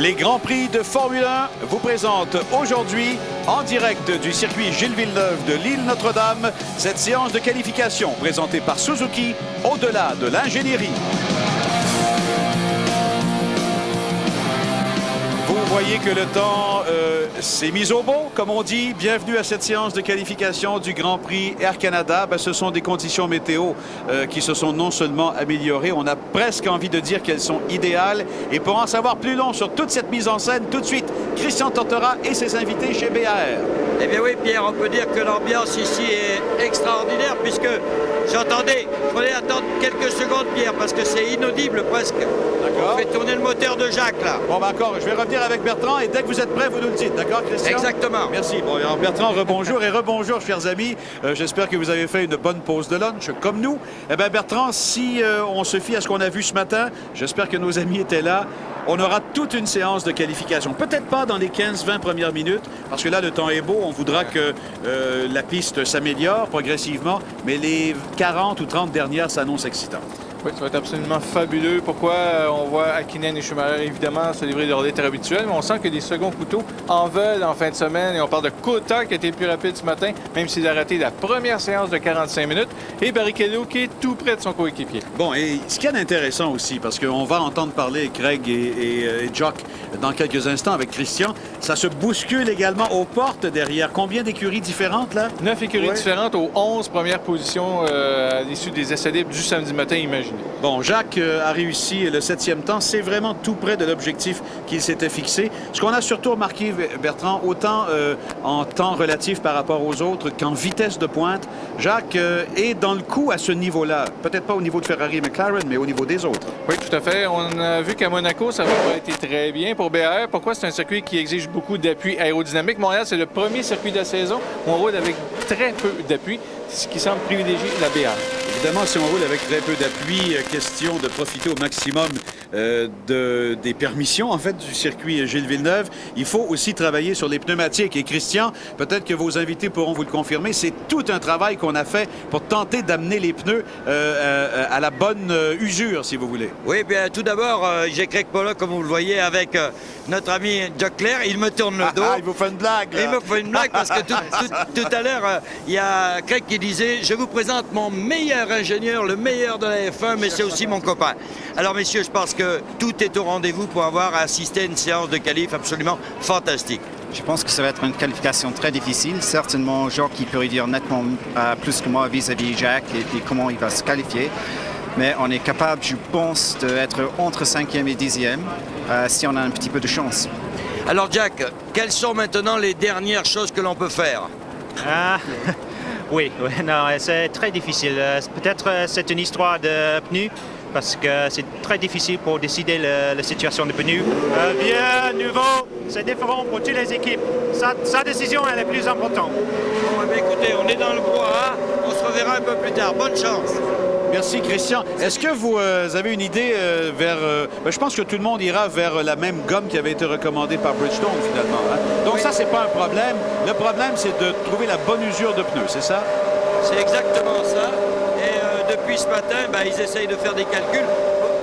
Les Grands Prix de Formule 1 vous présentent aujourd'hui, en direct du circuit Gilles Villeneuve de l'île Notre-Dame, cette séance de qualification présentée par Suzuki, au-delà de l'ingénierie. Vous voyez que le temps s'est mis au beau, comme on dit. Bienvenue à cette séance de qualification du Grand Prix Air Canada. Ce sont des conditions météo qui se sont non seulement améliorées, on a presque envie de dire qu'elles sont idéales. Et pour en savoir plus long sur toute cette mise en scène, tout de suite, Christian Tortora et ses invités chez BAR. Eh bien oui, Pierre, on peut dire que l'ambiance ici est extraordinaire puisque j'entendais, il fallait attendre quelques secondes, Pierre, parce que c'est inaudible presque. D'accord. On fait tourner le moteur de Jacques, là. Bon, d'accord, je vais revenir avec Bertrand et dès que vous êtes prêts, vous nous le dites. D'accord, Christian? Exactement. Merci. Bon, alors Bertrand, rebonjour et rebonjour, chers amis. J'espère que vous avez fait une bonne pause de lunch, comme nous. Eh bien, Bertrand, si on se fie à ce qu'on a vu ce matin, j'espère que nos amis étaient là. On aura toute une séance de qualification. Peut-être pas dans les 15-20 premières minutes, parce que là, le temps est beau. On voudra que la piste s'améliore progressivement, mais les 40 ou 30 dernières s'annoncent excitantes. Oui, ça va être absolument fabuleux. Pourquoi on voit Hakkinen et Schumacher, évidemment, se livrer de leur rythme habituel, mais on sent que des seconds couteaux en veulent en fin de semaine. Et on parle de Coulthard qui a été le plus rapide ce matin, même s'il a raté la première séance de 45 minutes. Et Barrichello qui est tout près de son coéquipier. Bon, et ce qui est intéressant aussi, parce qu'on va entendre parler Craig et Jock dans quelques instants avec Christian, ça se bouscule également aux portes derrière. Combien d'écuries différentes, là? 9 écuries différentes aux 11 premières positions à l'issue des essais libres du samedi matin, imaginez. Bon, Jacques a réussi le 7e temps. C'est vraiment tout près de l'objectif qu'il s'était fixé. Ce qu'on a surtout remarqué, Bertrand, autant en temps relatif par rapport aux autres qu'en vitesse de pointe, Jacques est dans le coup à ce niveau-là. Peut-être pas au niveau de Ferrari et McLaren, mais au niveau des autres. Oui, tout à fait. On a vu qu'à Monaco, ça n'a pas été très bien pour BAR. Pourquoi? C'est un circuit qui exige beaucoup d'appui aérodynamique. Montréal, c'est le premier circuit de la saison où on roule avec très peu d'appui, ce qui semble privilégier la BAR. Évidemment, si on roule avec très peu d'appui, question de profiter au maximum des permissions, en fait, du circuit Gilles Villeneuve. Il faut aussi travailler sur les pneumatiques. Et Christian, peut-être que vos invités pourront vous le confirmer, c'est tout un travail qu'on a fait pour tenter d'amener les pneus à la bonne usure, si vous voulez. Oui, bien, tout d'abord, j'ai Craig Pollock, comme vous le voyez, avec notre ami Jock Clair. Il me tourne le dos. Il vous fait une blague, là. Il me fait une blague parce que tout à l'heure, il y a Craig qui disait « Je vous présente mon meilleur ingénieur, le meilleur de la F1, mais c'est aussi mon copain. » Alors, messieurs, je pense que tout est au rendez-vous pour avoir assisté à une séance de qualif absolument fantastique. Je pense que ça va être une qualification très difficile. Certainement, Jacques qui peut dire nettement plus que moi vis-à-vis Jacques et puis comment il va se qualifier. Mais on est capable, je pense, d'être entre 5e et 10e si on a un petit peu de chance. Alors, Jack, quelles sont maintenant les dernières choses que l'on peut faire? Oui, non, c'est très difficile. Peut-être c'est une histoire de pneus, parce que c'est très difficile pour décider la situation de pneus. Bien nouveau, c'est différent pour toutes les équipes. Sa décision elle est plus importante. Bon, eh bien, écoutez, on est dans le bois, on se reverra un peu plus tard. Bonne chance. Merci, Christian. Est-ce que vous avez une idée vers... je pense que tout le monde ira vers la même gomme qui avait été recommandée par Bridgestone, finalement. Hein? Donc oui. Ça, c'est pas un problème. Le problème, c'est de trouver la bonne usure de pneus, c'est ça? C'est exactement ça. Et depuis ce matin, ils essayent de faire des calculs.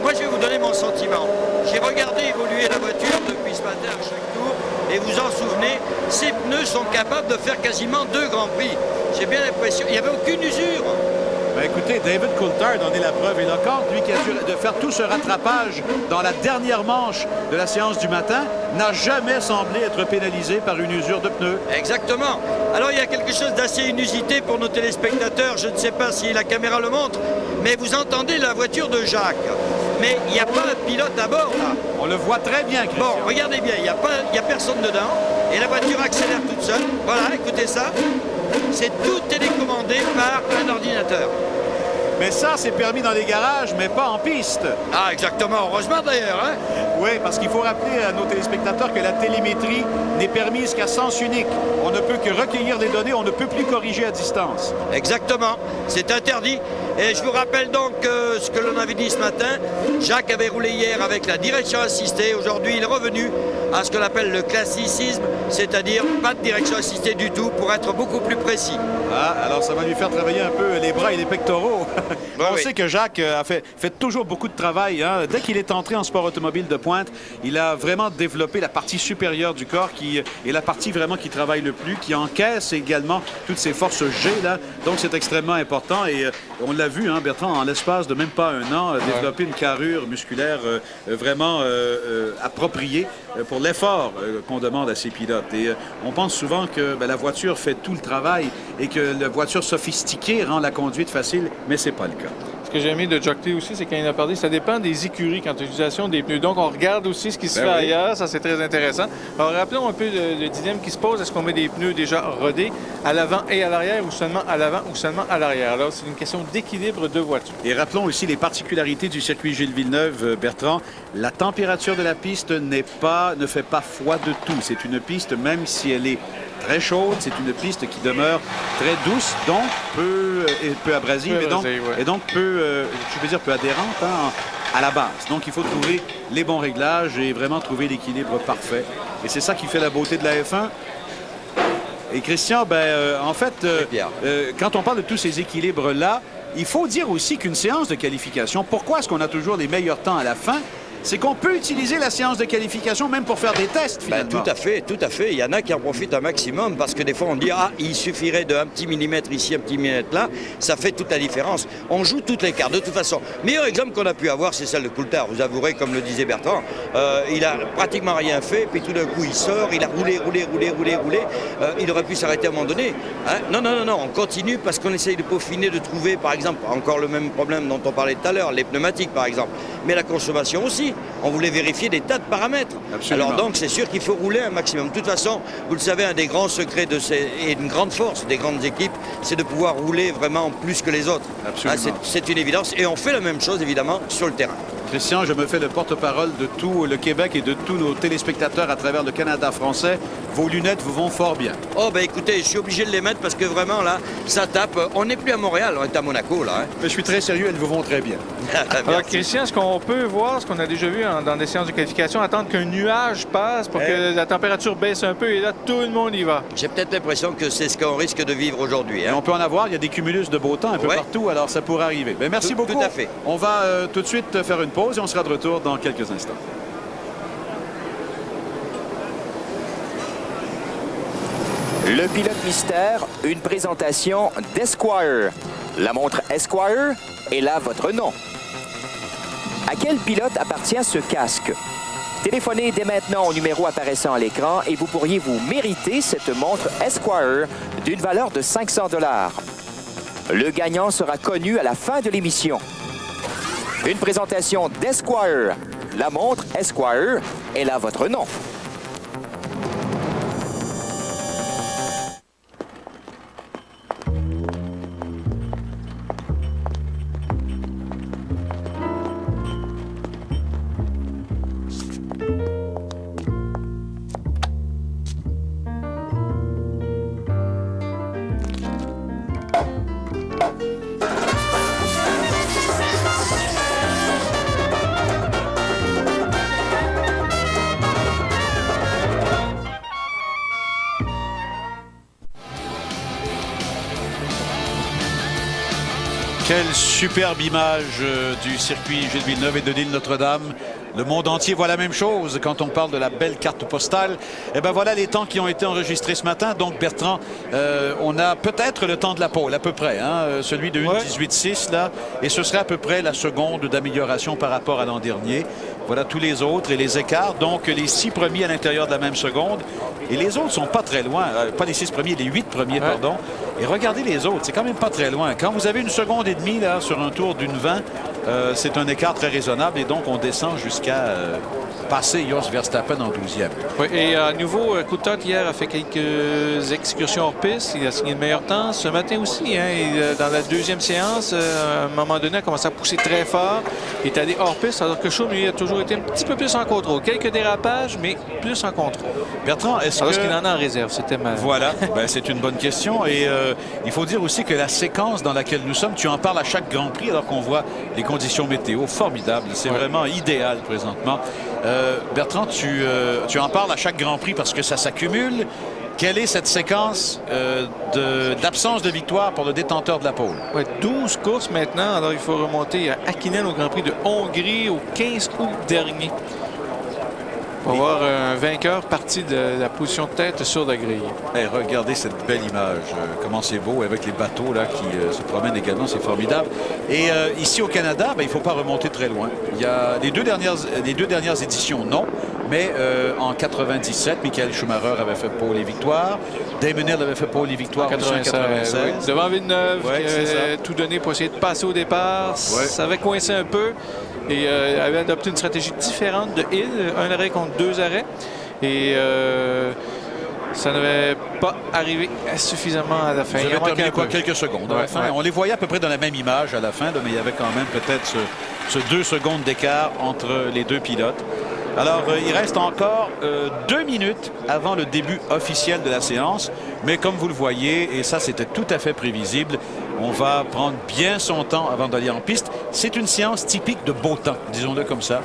Moi, je vais vous donner mon sentiment. J'ai regardé évoluer la voiture depuis ce matin à chaque tour. Et vous en souvenez, ces pneus sont capables de faire quasiment 2 Grands Prix. J'ai bien l'impression... Il n'y avait aucune usure. Écoutez, David Coulthard en est la preuve éloquente. Lui qui a dû de faire tout ce rattrapage dans la dernière manche de la séance du matin n'a jamais semblé être pénalisé par une usure de pneus. Exactement. Alors il y a quelque chose d'assez inusité pour nos téléspectateurs. Je ne sais pas si la caméra le montre, mais vous entendez la voiture de Jacques. Mais il n'y a pas un pilote à bord, là. On le voit très bien, Christian. Bon, regardez bien, il n'y a personne dedans. Et la voiture accélère toute seule. Voilà, écoutez ça. C'est tout télécommandé par un ordinateur. Mais ça, c'est permis dans les garages, mais pas en piste. Ah, exactement. Heureusement, d'ailleurs. Hein? Oui, parce qu'il faut rappeler à nos téléspectateurs que la télémétrie n'est permise qu'à sens unique. On ne peut que recueillir des données, on ne peut plus corriger à distance. Exactement. C'est interdit. Et je vous rappelle donc ce que l'on avait dit ce matin. Jacques avait roulé hier avec la direction assistée. Aujourd'hui, il est revenu à ce qu'on appelle le classicisme, c'est-à-dire pas de direction assistée du tout pour être beaucoup plus précis. Ah, alors ça va lui faire travailler un peu les bras et les pectoraux. On oui. sait que Jacques a fait toujours beaucoup de travail. Hein. Dès qu'il est entré en sport automobile de pointe, il a vraiment développé la partie supérieure du corps qui est la partie vraiment qui travaille le plus, qui encaisse également toutes ces forces G là. Donc c'est extrêmement important et on l'a vu, hein, Bertrand, en l'espace de même pas un an, développer une carrure musculaire vraiment appropriée pour l'effort qu'on demande à ces pilotes. Et on pense souvent que la voiture fait tout le travail et que la voiture sophistiquée rend la conduite facile, mais c'est pas le cas. Ce que j'ai aimé de Jock Lee aussi, c'est quand il a parlé, ça dépend des écuries quant à l'utilisation des pneus. Donc, on regarde aussi ce qui se fait ailleurs. Ça, c'est très intéressant. Alors, rappelons un peu le dilemme qui se pose. Est-ce qu'on met des pneus déjà rodés à l'avant et à l'arrière ou seulement à l'avant ou seulement à l'arrière? Alors, c'est une question d'équilibre de voiture. Et rappelons aussi les particularités du circuit Gilles Villeneuve, Bertrand. La température de la piste ne fait pas foi de tout. C'est une piste, même si elle est très chaude, c'est une piste qui demeure très douce, donc peu abrasive et donc peu adhérente à la base. Donc il faut trouver les bons réglages et vraiment trouver l'équilibre parfait. Et c'est ça qui fait la beauté de la F1. Et Christian, en fait, quand on parle de tous ces équilibres-là, il faut dire aussi qu'une séance de qualification, pourquoi est-ce qu'on a toujours les meilleurs temps à la fin? C'est qu'on peut utiliser la séance de qualification même pour faire des tests, finalement. Tout à fait, tout à fait. Il y en a qui en profitent un maximum parce que des fois on dit « Ah, il suffirait d'un petit millimètre ici, un petit millimètre là ». Ça fait toute la différence. On joue toutes les cartes. De toute façon, meilleur exemple qu'on a pu avoir, c'est celle de Coulthard. Vous avouerez, comme le disait Bertrand, il a pratiquement rien fait, puis tout d'un coup il sort, il a roulé. Il aurait pu s'arrêter à un moment donné. Hein? Non, on continue parce qu'on essaye de peaufiner, de trouver, par exemple, encore le même problème dont on parlait tout à l'heure, les pneumatiques par exemple, mais la consommation aussi. On voulait vérifier des tas de paramètres. Absolument. Alors donc c'est sûr qu'il faut rouler un maximum. De toute façon, vous le savez, un des grands secrets et une grande force des grandes équipes, c'est de pouvoir rouler vraiment plus que les autres. Absolument. C'est une évidence. Et on fait la même chose évidemment sur le terrain. Christian, je me fais le porte-parole de tout le Québec et de tous nos téléspectateurs à travers le Canada français. Vos lunettes vous vont fort bien. Oh écoutez, je suis obligé de les mettre parce que vraiment là, ça tape. On n'est plus à Montréal, on est à Monaco là. Hein. Mais je suis très sérieux, elles vous vont très bien. Alors Christian, est-ce qu'on peut voir ce qu'on a déjà vu dans des séances de qualification, attendre qu'un nuage passe pour que la température baisse un peu et là tout le monde y va? J'ai peut-être l'impression que c'est ce qu'on risque de vivre aujourd'hui. Hein. On peut en avoir, il y a des cumulus de beau temps un peu partout, alors ça pourrait arriver. Mais merci beaucoup. Tout à fait. On va tout de suite faire une pause et on sera de retour dans quelques instants. Le pilote mystère, une présentation d'Esquire. La montre Esquire est là votre nom. À quel pilote appartient ce casque? Téléphonez dès maintenant au numéro apparaissant à l'écran et vous pourriez vous mériter cette montre Esquire d'une valeur de 500 $. Le gagnant sera connu à la fin de l'émission. Une présentation d'Esquire. La montre Esquire est là votre nom. Quelle superbe image du circuit Gilles Villeneuve et de l'île Notre-Dame. Le monde entier voit la même chose quand on parle de la belle carte postale. Et ben voilà les temps qui ont été enregistrés ce matin. Donc Bertrand, on a peut-être le temps de la pole, à peu près. Hein, celui de 1:18.6 là. Et ce serait à peu près la seconde d'amélioration par rapport à l'an dernier. Voilà tous les autres et les écarts. Donc les 6 premiers à l'intérieur de la même seconde. Et les autres sont pas très loin. Pas les 6 premiers, les 8 premiers, pardon. Et regardez les autres, c'est quand même pas très loin. Quand vous avez 1,5 secondes là sur un tour d'1:20, c'est un écart très raisonnable et donc on descend jusqu'à passer Jos Verstappen en 12e. Oui, et à nouveau, Coulthard hier a fait quelques excursions hors piste. Il a signé le meilleur temps. Ce matin aussi, hein, dans la deuxième séance, à un moment donné, a commencé à pousser très fort. Il est allé hors piste, alors que Schum, lui, a toujours été un petit peu plus en contrôle. Quelques dérapages, mais plus en contrôle. Bertrand, est-ce alors que... qu'il en a en réserve? C'était mal. Voilà, ben, c'est une bonne question. Et il faut dire aussi que la séquence dans laquelle nous sommes, tu en parles à chaque Grand Prix alors qu'on voit les conditions météo formidables. C'est vraiment idéal présentement. Bertrand, tu en parles à chaque Grand Prix parce que ça s'accumule. Quelle est cette séquence d'absence de victoire pour le détenteur de la pole? Ouais, 12 courses maintenant. Alors, il faut remonter à Häkkinen au Grand Prix de Hongrie au 15 août dernier. On va voir un vainqueur parti de la position de tête sur la grille. Hey, regardez cette belle image. Comment c'est beau avec les bateaux là, qui se promènent également. C'est formidable. Et ici au Canada, ben, il ne faut pas remonter très loin. Il y a les deux dernières éditions, non. Mais en 97, Michael Schumacher avait fait pole et victoire. Damon Hill avait fait pole et victoire en 96. Oui. Devant Villeneuve, ouais, qui avait tout donné pour essayer de passer au départ. Ouais. Ça avait coincé un peu. Et avait adopté une stratégie différente de Hill, un arrêt contre 2 arrêts. Et ça n'avait pas arrivé suffisamment à la fin. Il avait terminé quelques secondes à la fin. On les voyait à peu près dans la même image à la fin, là, mais il y avait quand même peut-être ce 2 secondes d'écart entre les deux pilotes. Alors, il reste encore 2 minutes avant le début officiel de la séance. Mais comme vous le voyez, et ça c'était tout à fait prévisible, on va prendre bien son temps avant d'aller en piste. C'est une séance typique de beau temps, disons-le comme ça.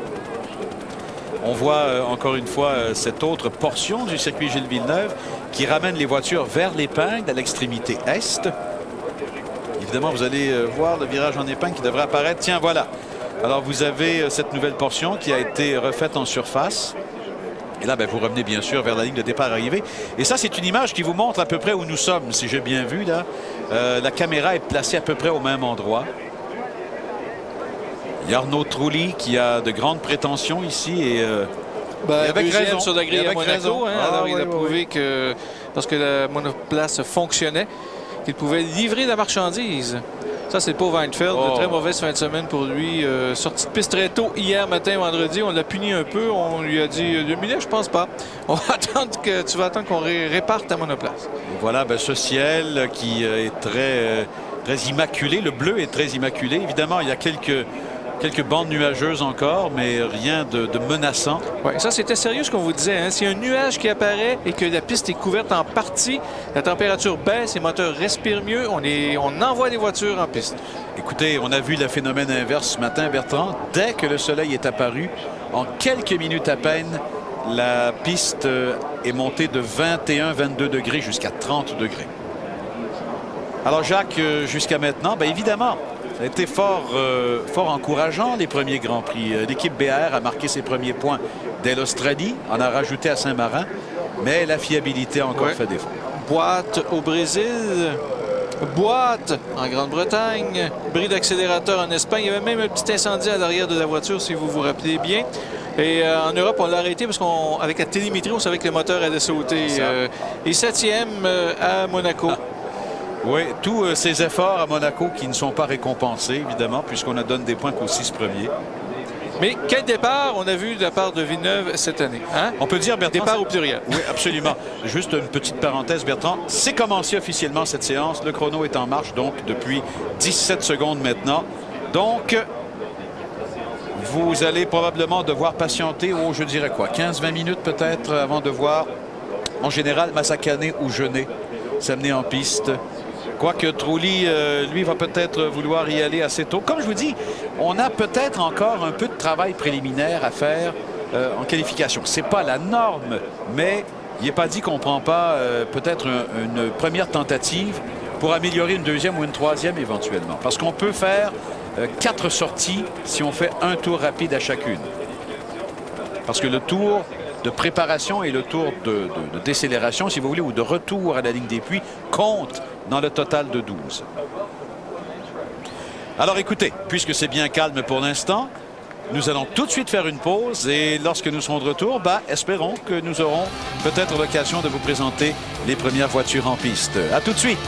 On voit encore une fois cette autre portion du circuit Gilles Villeneuve qui ramène les voitures vers l'épingle à l'extrémité est. Évidemment, vous allez voir le virage en épingle qui devrait apparaître. Tiens, voilà. Alors, vous avez cette nouvelle portion qui a été refaite en surface. Et là, ben, vous revenez bien sûr vers la ligne de départ arrivée. Et ça, c'est une image qui vous montre à peu près où nous sommes, si j'ai bien vu. Là, la caméra est placée à peu près au même endroit. Il y a Arnaud Trulli qui a de grandes prétentions ici. Et, avec raison sur la grille à Monaco. Hein, alors, il a prouvé que lorsque la monoplace fonctionnait, qu'il pouvait livrer la marchandise. Ça, c'est le pauvre Heidfeld. De très mauvaise fin de semaine pour lui. Sorti de piste très tôt hier matin, vendredi. On l'a puni un peu. On lui a dit 2 minutes, je pense pas. On va attendre que tu vas attendre qu'on répare ta monoplace. Et voilà, ben, ce ciel qui est très immaculé. Le bleu est très immaculé. Évidemment, il y a quelques bandes nuageuses encore, mais rien de menaçant. Oui, ça, c'était sérieux ce qu'on vous disait. Hein? S'il y a un nuage qui apparaît et que la piste est couverte en partie, la température baisse, les moteurs respirent mieux, on envoie les voitures en piste. Écoutez, on a vu le phénomène inverse ce matin, Bertrand. Dès que le soleil est apparu, en quelques minutes à peine, la piste est montée de 21-22 degrés jusqu'à 30 degrés. Alors, Jacques, jusqu'à maintenant, bien évidemment, ça a été fort encourageant, les premiers Grands Prix. L'équipe BR a marqué ses premiers points dès l'Australie, en a rajouté à Saint-Marin, mais la fiabilité a encore fait défaut. Boîte au Brésil, boîte en Grande-Bretagne, bris d'accélérateur en Espagne. Il y avait même un petit incendie à l'arrière de la voiture, si vous vous rappelez bien. Et en Europe, on l'a arrêté parce qu'avec la télémétrie, on savait que le moteur allait sauter. Et 7e à Monaco. Oui, tous ces efforts à Monaco qui ne sont pas récompensés, évidemment, puisqu'on ne donne des points qu'aux 6 premiers. Mais quel départ on a vu de la part de Villeneuve cette année? Hein? On peut dire, Bertrand... Départ au pluriel. Oui, absolument. Juste une petite parenthèse, Bertrand. C'est commencé officiellement cette séance. Le chrono est en marche, donc, depuis 17 secondes maintenant. Donc, vous allez probablement devoir patienter, je dirais quoi, 15-20 minutes peut-être, avant de voir, en général, Mazzacane ou Jeunet s'amener en piste. Quoique Trulli, lui, va peut-être vouloir y aller assez tôt. Comme je vous dis, on a peut-être encore un peu de travail préliminaire à faire en qualification. Ce n'est pas la norme, mais il n'est pas dit qu'on ne prend pas peut-être une première tentative pour améliorer une deuxième ou une troisième éventuellement. Parce qu'on peut faire 4 sorties si on fait un tour rapide à chacune. Parce que le tour de préparation et le tour de décélération, si vous voulez, ou de retour à la ligne des puits, compte dans le total de 12. Alors écoutez, puisque c'est bien calme pour l'instant, nous allons tout de suite faire une pause et lorsque nous serons de retour, espérons que nous aurons peut-être l'occasion de vous présenter les premières voitures en piste. À tout de suite!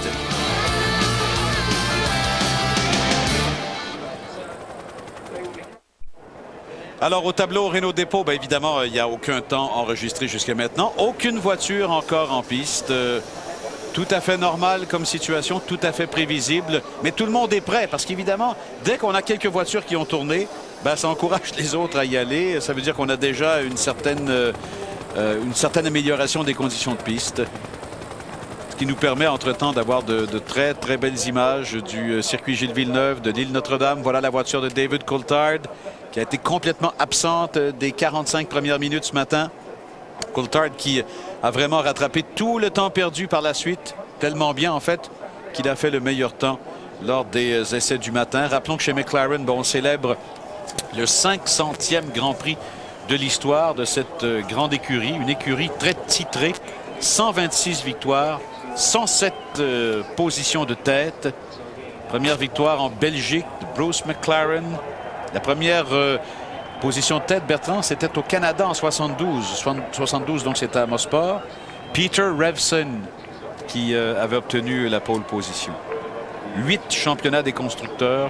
Alors, au tableau Renault Dépôt, bien évidemment, il n'y a aucun temps enregistré jusqu'à maintenant. Aucune voiture encore en piste. Tout à fait normal comme situation, tout à fait prévisible. Mais tout le monde est prêt parce qu'évidemment, dès qu'on a quelques voitures qui ont tourné, ben, ça encourage les autres à y aller. Ça veut dire qu'on a déjà une certaine amélioration des conditions de piste. Ce qui nous permet entre-temps d'avoir de très, très belles images du circuit Gilles Villeneuve, de l'île Notre-Dame. Voilà la voiture de David Coulthard qui a été complètement absente des 45 premières minutes ce matin. Coulthard qui a vraiment rattrapé tout le temps perdu par la suite, tellement bien en fait qu'il a fait le meilleur temps lors des essais du matin. Rappelons que chez McLaren, on célèbre le 500e Grand Prix de l'histoire de cette grande écurie, une écurie très titrée, 126 victoires, 107 positions de tête. Première victoire en Belgique de Bruce McLaren. La première position de tête, Bertrand, c'était au Canada en 72. 72, donc c'était à Mosport. Peter Revson qui avait obtenu la pole position. 8 championnats des constructeurs,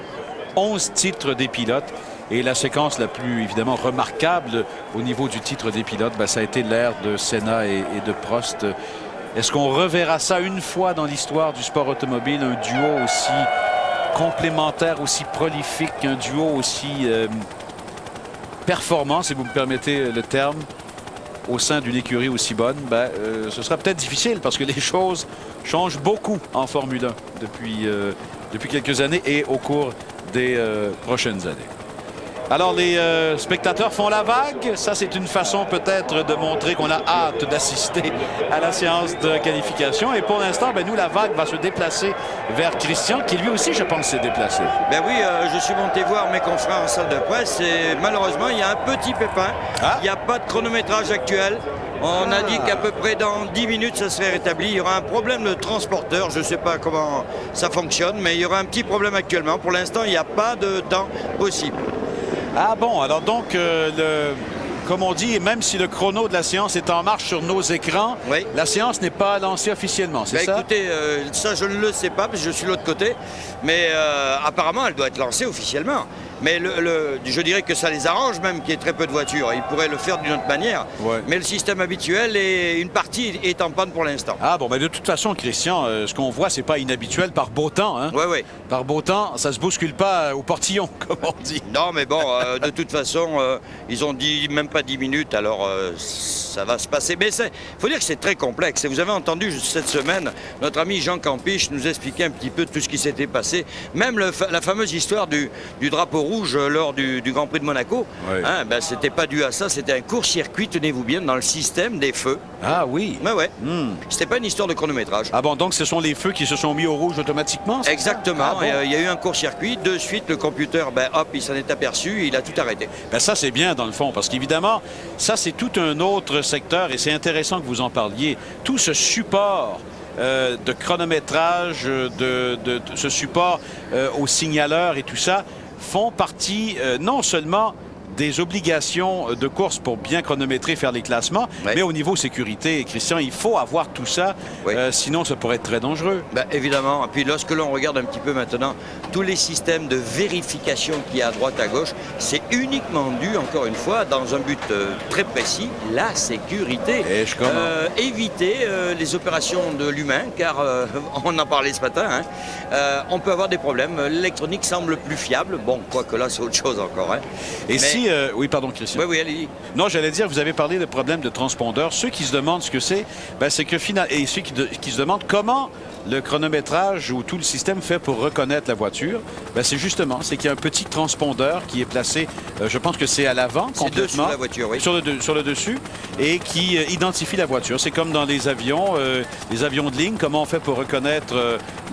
11 titres des pilotes. Et la séquence la plus évidemment remarquable au niveau du titre des pilotes, ben, ça a été l'ère de Senna et de Prost. Est-ce qu'on reverra ça une fois dans l'histoire du sport automobile, un duo aussi complémentaire, aussi prolifique, un duo aussi performant, si vous me permettez le terme, au sein d'une écurie aussi bonne? Ben, ce sera peut-être difficile parce que les choses changent beaucoup en Formule 1 depuis quelques années et au cours des prochaines années. Alors, les spectateurs font la vague. Ça, c'est une façon peut-être de montrer qu'on a hâte d'assister à la séance de qualification. Et pour l'instant, ben, nous, la vague va se déplacer vers Christian, qui lui aussi, je pense, s'est déplacé. Ben oui, je suis monté voir mes confrères en salle de presse et malheureusement, il y a un petit pépin. Il n'y a pas de chronométrage actuel. On a dit qu'à peu près dans 10 minutes, ça serait rétabli. Il y aura un problème de transporteur. Je ne sais pas comment ça fonctionne, mais il y aura un petit problème actuellement. Pour l'instant, il n'y a pas de temps possible. Ah bon, alors donc, comme on dit, même si le chrono de la séance est en marche sur nos écrans, oui, la séance n'est pas lancée officiellement, c'est ça? Écoutez, ça je ne le sais pas parce que je suis de l'autre côté, mais apparemment elle doit être lancée officiellement. Mais je dirais que ça les arrange même qu'il y ait très peu de voitures. Ils pourraient le faire d'une autre manière. Ouais. Mais le système habituel, une partie est en panne pour l'instant. Ah bon, mais de toute façon, Christian, ce qu'on voit, c'est pas inhabituel par beau temps. Hein? Oui, oui. Par beau temps, ça se bouscule pas au portillon, comme on dit. Non, mais bon, de toute façon, ils ont dit même pas 10 minutes, alors ça va se passer. Mais il faut dire que c'est très complexe. Et vous avez entendu cette semaine, notre ami Jean Campiche nous expliquer un petit peu tout ce qui s'était passé. Même la fameuse histoire du drapeau rouge lors du Grand Prix de Monaco. Oui. Hein, ben, c'était pas dû à ça, c'était un court-circuit, tenez-vous bien, dans le système des feux. Ah oui. Ben ouais. C'était pas une histoire de chronométrage. Ah bon, donc ce sont les feux qui se sont mis au rouge automatiquement? Exactement. Ah bon? Il y a eu un court-circuit. De suite, le computer, ben hop, il s'en est aperçu et il a tout arrêté. Ben ça, c'est bien dans le fond, parce qu'évidemment, ça, c'est tout un autre secteur et c'est intéressant que vous en parliez. Tout ce support de chronométrage, de ce support aux signaleurs et tout ça, font partie non seulement des obligations de course pour bien chronométrer, faire les classements, oui, mais au niveau sécurité, Christian, il faut avoir tout ça, oui, sinon ça pourrait être très dangereux. Ben, évidemment, et puis lorsque l'on regarde un petit peu maintenant, tous les systèmes de vérification qu'il y a à droite, à gauche, c'est uniquement dû, encore une fois, dans un but très précis, la sécurité. Éviter les opérations de l'humain, car on en parlait ce matin, hein, on peut avoir des problèmes. L'électronique semble plus fiable, bon, quoique là, c'est autre chose encore. Hein. Et mais... oui, pardon, Christian. Oui, oui, allez-y. Non, j'allais dire, vous avez parlé de problèmes de transpondeur. Ceux qui se demandent ce que c'est, ben, c'est que finalement, et ceux qui se demandent comment le chronométrage ou tout le système fait pour reconnaître la voiture, ben, c'est justement, c'est qu'il y a un petit transpondeur qui est placé, je pense que c'est à l'avant complètement, la voiture, oui, sur le dessus, et qui identifie la voiture. C'est comme dans les avions de ligne, comment on fait pour reconnaître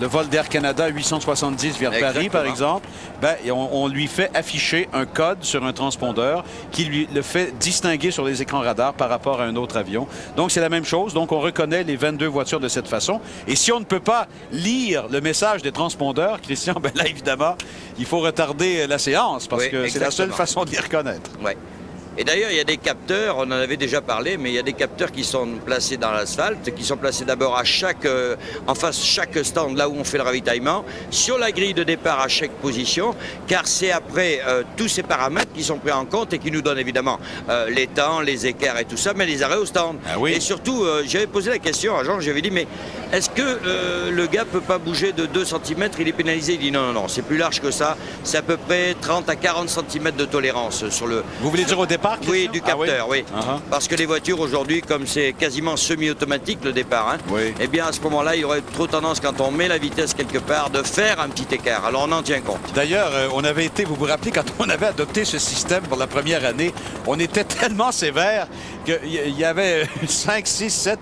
le vol d'Air Canada 870 vers exactement. Paris, par exemple. Ben, on lui fait afficher un code sur un transpondeur qui lui le fait distinguer sur les écrans radars par rapport à un autre avion. Donc, c'est la même chose. Donc, on reconnaît les 22 voitures de cette façon. Et si on ne peut pas lire le message des transpondeurs, Christian, ben là, évidemment, il faut retarder la séance parce que c'est la seule façon de les reconnaître. Oui. Et d'ailleurs, il y a des capteurs, on en avait déjà parlé, mais il y a des capteurs qui sont placés dans l'asphalte, qui sont placés d'abord en face chaque stand, là où on fait le ravitaillement, sur la grille de départ à chaque position, car c'est après tous ces paramètres qui sont pris en compte et qui nous donnent évidemment les temps, les écarts et tout ça, mais les arrêts au stand. Ah oui. Et surtout, j'avais posé la question à Jean, j'avais dit, mais est-ce que le gars peut pas bouger de 2 cm, il est pénalisé? Il dit non, non, non, c'est plus large que ça, c'est à peu près 30 à 40 cm de tolérance sur le... Vous voulez dire au départ, Christian? Oui, du capteur, oui. Parce que les voitures aujourd'hui, comme c'est quasiment semi-automatique le départ, oui. Eh bien à ce moment-là, il y aurait trop tendance, quand on met la vitesse quelque part, de faire un petit écart. Alors on en tient compte. D'ailleurs, on avait été, vous vous rappelez, quand on avait adopté ce système pour la première année, on était tellement sévère qu'il y avait 5, 6, 7,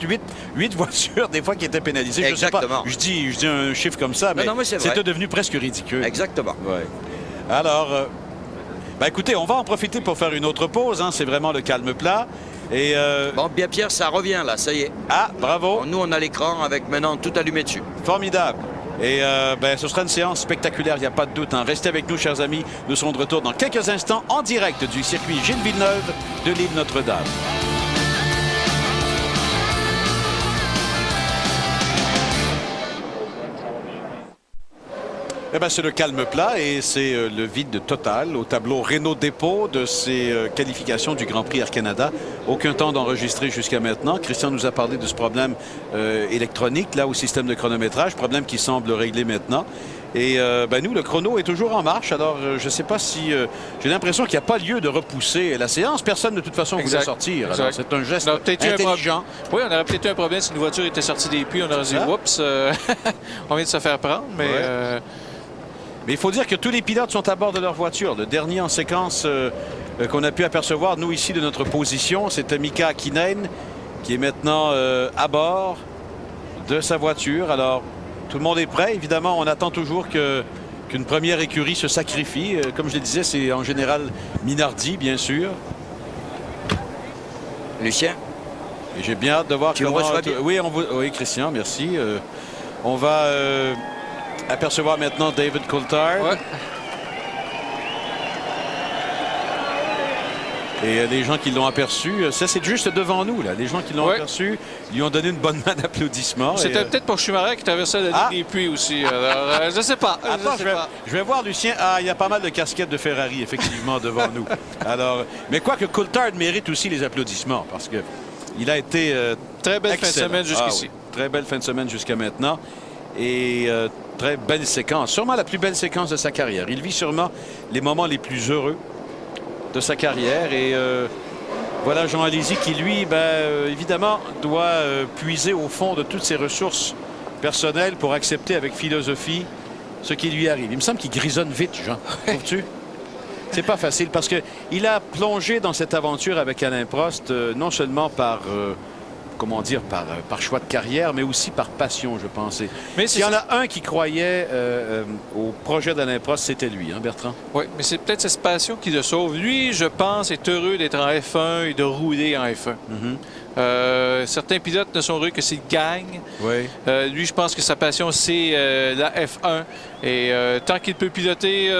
8 voitures des fois qui étaient pénalisées. Exactement. Je dis un chiffre comme ça, mais, non, mais c'était devenu presque ridicule. Exactement. Ouais. Alors, écoutez, on va en profiter pour faire une autre pause. Hein. C'est vraiment le calme plat. Et Bon, bien Pierre, ça revient là, ça y est. Ah, bravo. Bon, nous, on a l'écran avec maintenant tout allumé dessus. Formidable. Et ce sera une séance spectaculaire, il n'y a pas de doute. Hein. Restez avec nous, chers amis. Nous serons de retour dans quelques instants en direct du circuit Gilles Villeneuve de l'île Notre-Dame. Eh bien, c'est le calme plat et c'est le vide total au tableau Renault Dépôt de ces qualifications du Grand Prix Air Canada. Aucun temps d'enregistrer jusqu'à maintenant. Christian nous a parlé de ce problème électronique, là, au système de chronométrage, problème qui semble réglé maintenant. Et nous, le chrono est toujours en marche. Alors, je ne sais pas si... j'ai l'impression qu'il n'y a pas lieu de repousser la séance. Personne, de toute façon, ne voulait sortir. Alors, c'est un geste intelligent. Oui, on aurait peut-être eu un problème si une voiture était sortie des puits. On aurait dit, oups, on vient de se faire prendre. Mais... Ouais. Mais il faut dire que tous les pilotes sont à bord de leur voiture. Le dernier en séquence qu'on a pu apercevoir, nous, ici, de notre position, c'était Mika Hakkinen, qui est maintenant à bord de sa voiture. Alors, tout le monde est prêt. Évidemment, on attend toujours qu'une première écurie se sacrifie. Comme je le disais, c'est en général Minardi, bien sûr. Lucien? Et j'ai bien hâte de voir comment... Oui, Christian, merci. On va... apercevoir maintenant David Coulthard. Ouais. Et les gens qui l'ont aperçu, ça c'est juste devant nous, là. Les gens qui l'ont aperçu lui ont donné une bonne main d'applaudissements. C'était peut-être pour Schumacher qui traversait la ligne des puits aussi. Alors, je ne sais pas. Je vais voir Lucien. Ah, il y a pas mal de casquettes de Ferrari, effectivement, devant nous. Alors, mais quoi que Coulthard mérite aussi les applaudissements parce que il a été très belle excellent. fin de semaine jusqu'ici. Oui. Très belle fin de semaine jusqu'à maintenant. Et très belle séquence, sûrement la plus belle séquence de sa carrière. Il vit sûrement les moments les plus heureux de sa carrière. Et voilà Jean Alesi qui, lui, évidemment, doit puiser au fond de toutes ses ressources personnelles pour accepter avec philosophie ce qui lui arrive. Il me semble qu'il grisonne vite, Jean. Trouves-tu? C'est pas facile parce qu'il a plongé dans cette aventure avec Alain Prost, non seulement par... comment dire, par choix de carrière, mais aussi par passion, je pensais. Mais s'il y en a un qui croyait au projet d'Alain Prost, c'était lui, hein, Bertrand? Oui, mais c'est peut-être cette passion qui le sauve. Lui, je pense, est heureux d'être en F1 et de rouler en F1. Certains pilotes ne sont heureux que s'ils gagnent. Oui. Lui, je pense que sa passion, c'est la F1. Et tant qu'il peut piloter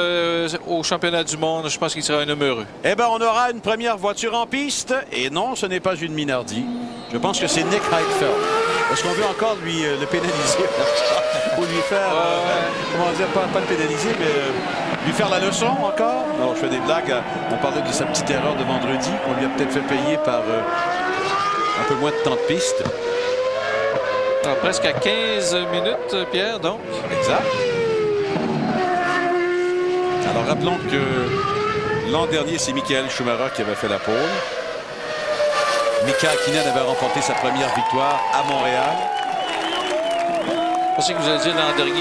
au championnat du monde, je pense qu'il sera un homme heureux. Eh bien, on aura une première voiture en piste. Et non, ce n'est pas une Minardi. Je pense que c'est Nick Heidfeld. Est-ce qu'on veut encore lui le pénaliser? Ou lui faire, comment dire, pas le pénaliser, mais lui faire la leçon encore? Non, je fais des blagues. On parlait de sa petite erreur de vendredi qu'on lui a peut-être fait payer par un peu moins de temps de piste. Alors, presque à 15 minutes, Pierre, donc. Exact. Alors, rappelons que l'an dernier, c'est Michael Schumacher qui avait fait la pole. Mika Hakkinen avait remporté sa première victoire à Montréal. Je pensais que vous allez dire l'an dernier,